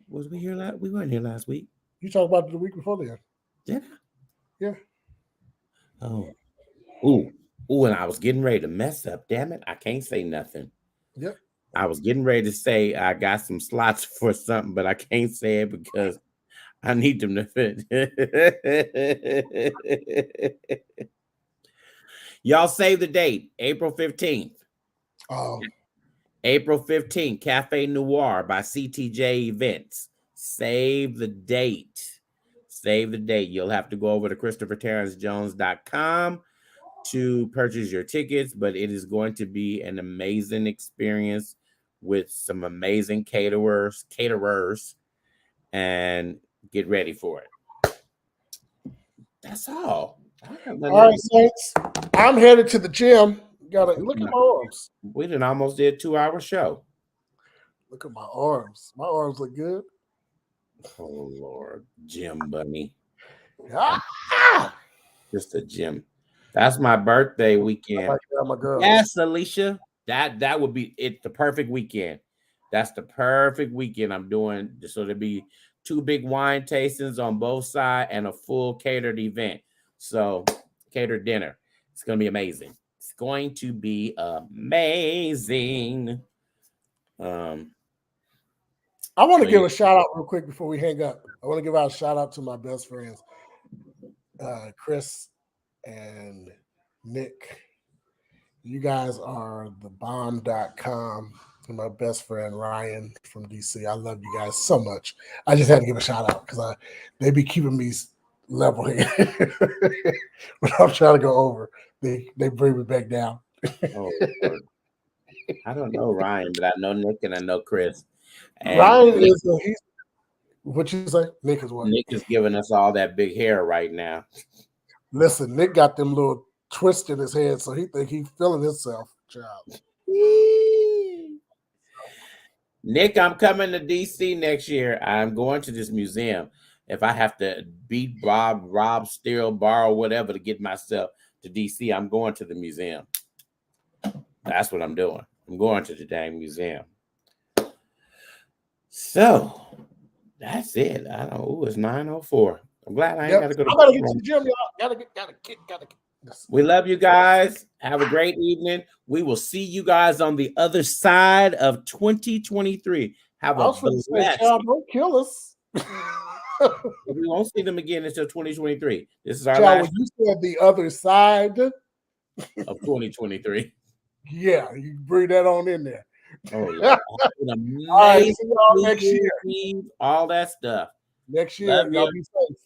Was we here last? We weren't here last week. You talked about it the week before then. Did I? Yeah. Oh. Ooh, and I was getting ready to mess up. Damn it. I can't say nothing. Yep. I was getting ready to say I got some slots for something, but I can't say it because I need them to fit. Y'all save the date, April 15th. April 15th, Cafe Noir by CTJ Events. Save the date. Save the date. You'll have to go over to ChristopherTerrenceJones.com to purchase your tickets, but it is going to be an amazing experience with some amazing caterers, and get ready for it. That's all. All right, Saints. I'm headed to the gym. Gotta look at my arms. We done almost did a 2-hour show. Look at my arms. My arms look good. Oh Lord, Gym Bunny. Ah! Just a gym. That's my birthday weekend. My girl. Yes, Alicia. That would be it. The perfect weekend. That's the perfect weekend I'm doing. So there'll be 2 big wine tastings on both sides and a full catered event. So catered dinner. It's gonna be amazing. It's going to be amazing. I want to give a shout out real quick before we hang up. I want to give out a shout out to my best friends, Chris and Nick. You guys are the bomb.com. And my best friend Ryan from DC. I love you guys so much. I just had to give a shout out because they be keeping me level here. When I'm trying to go over, they bring me back down. Oh, I don't know Ryan, but I know Nick and I know Chris. And Ryan is what you say? Nick is what? Nick is giving us all that big hair right now. Listen, Nick got them little twists in his head, so he think he's feeling himself, child. Nick, I'm coming to DC next year. I'm going to this museum. If I have to beat Bob, rob, steal, borrow, whatever to get myself to DC, I'm going to the museum. That's what I'm doing. I'm going to the dang museum. So that's it. I don't know. It's 9:04. I'm glad I ain't got to go to. I gotta get to the gym, y'all. Gotta get. We love you guys. Have a great evening. We will see you guys on the other side of 2023. Have a blessed. Don't kill us. We won't see them again until 2023. This is our last. When you said the other side of 2023. Yeah, you bring that on in there. Oh, yeah. All right, see y'all next year. All that stuff. Next year, y'all be safe.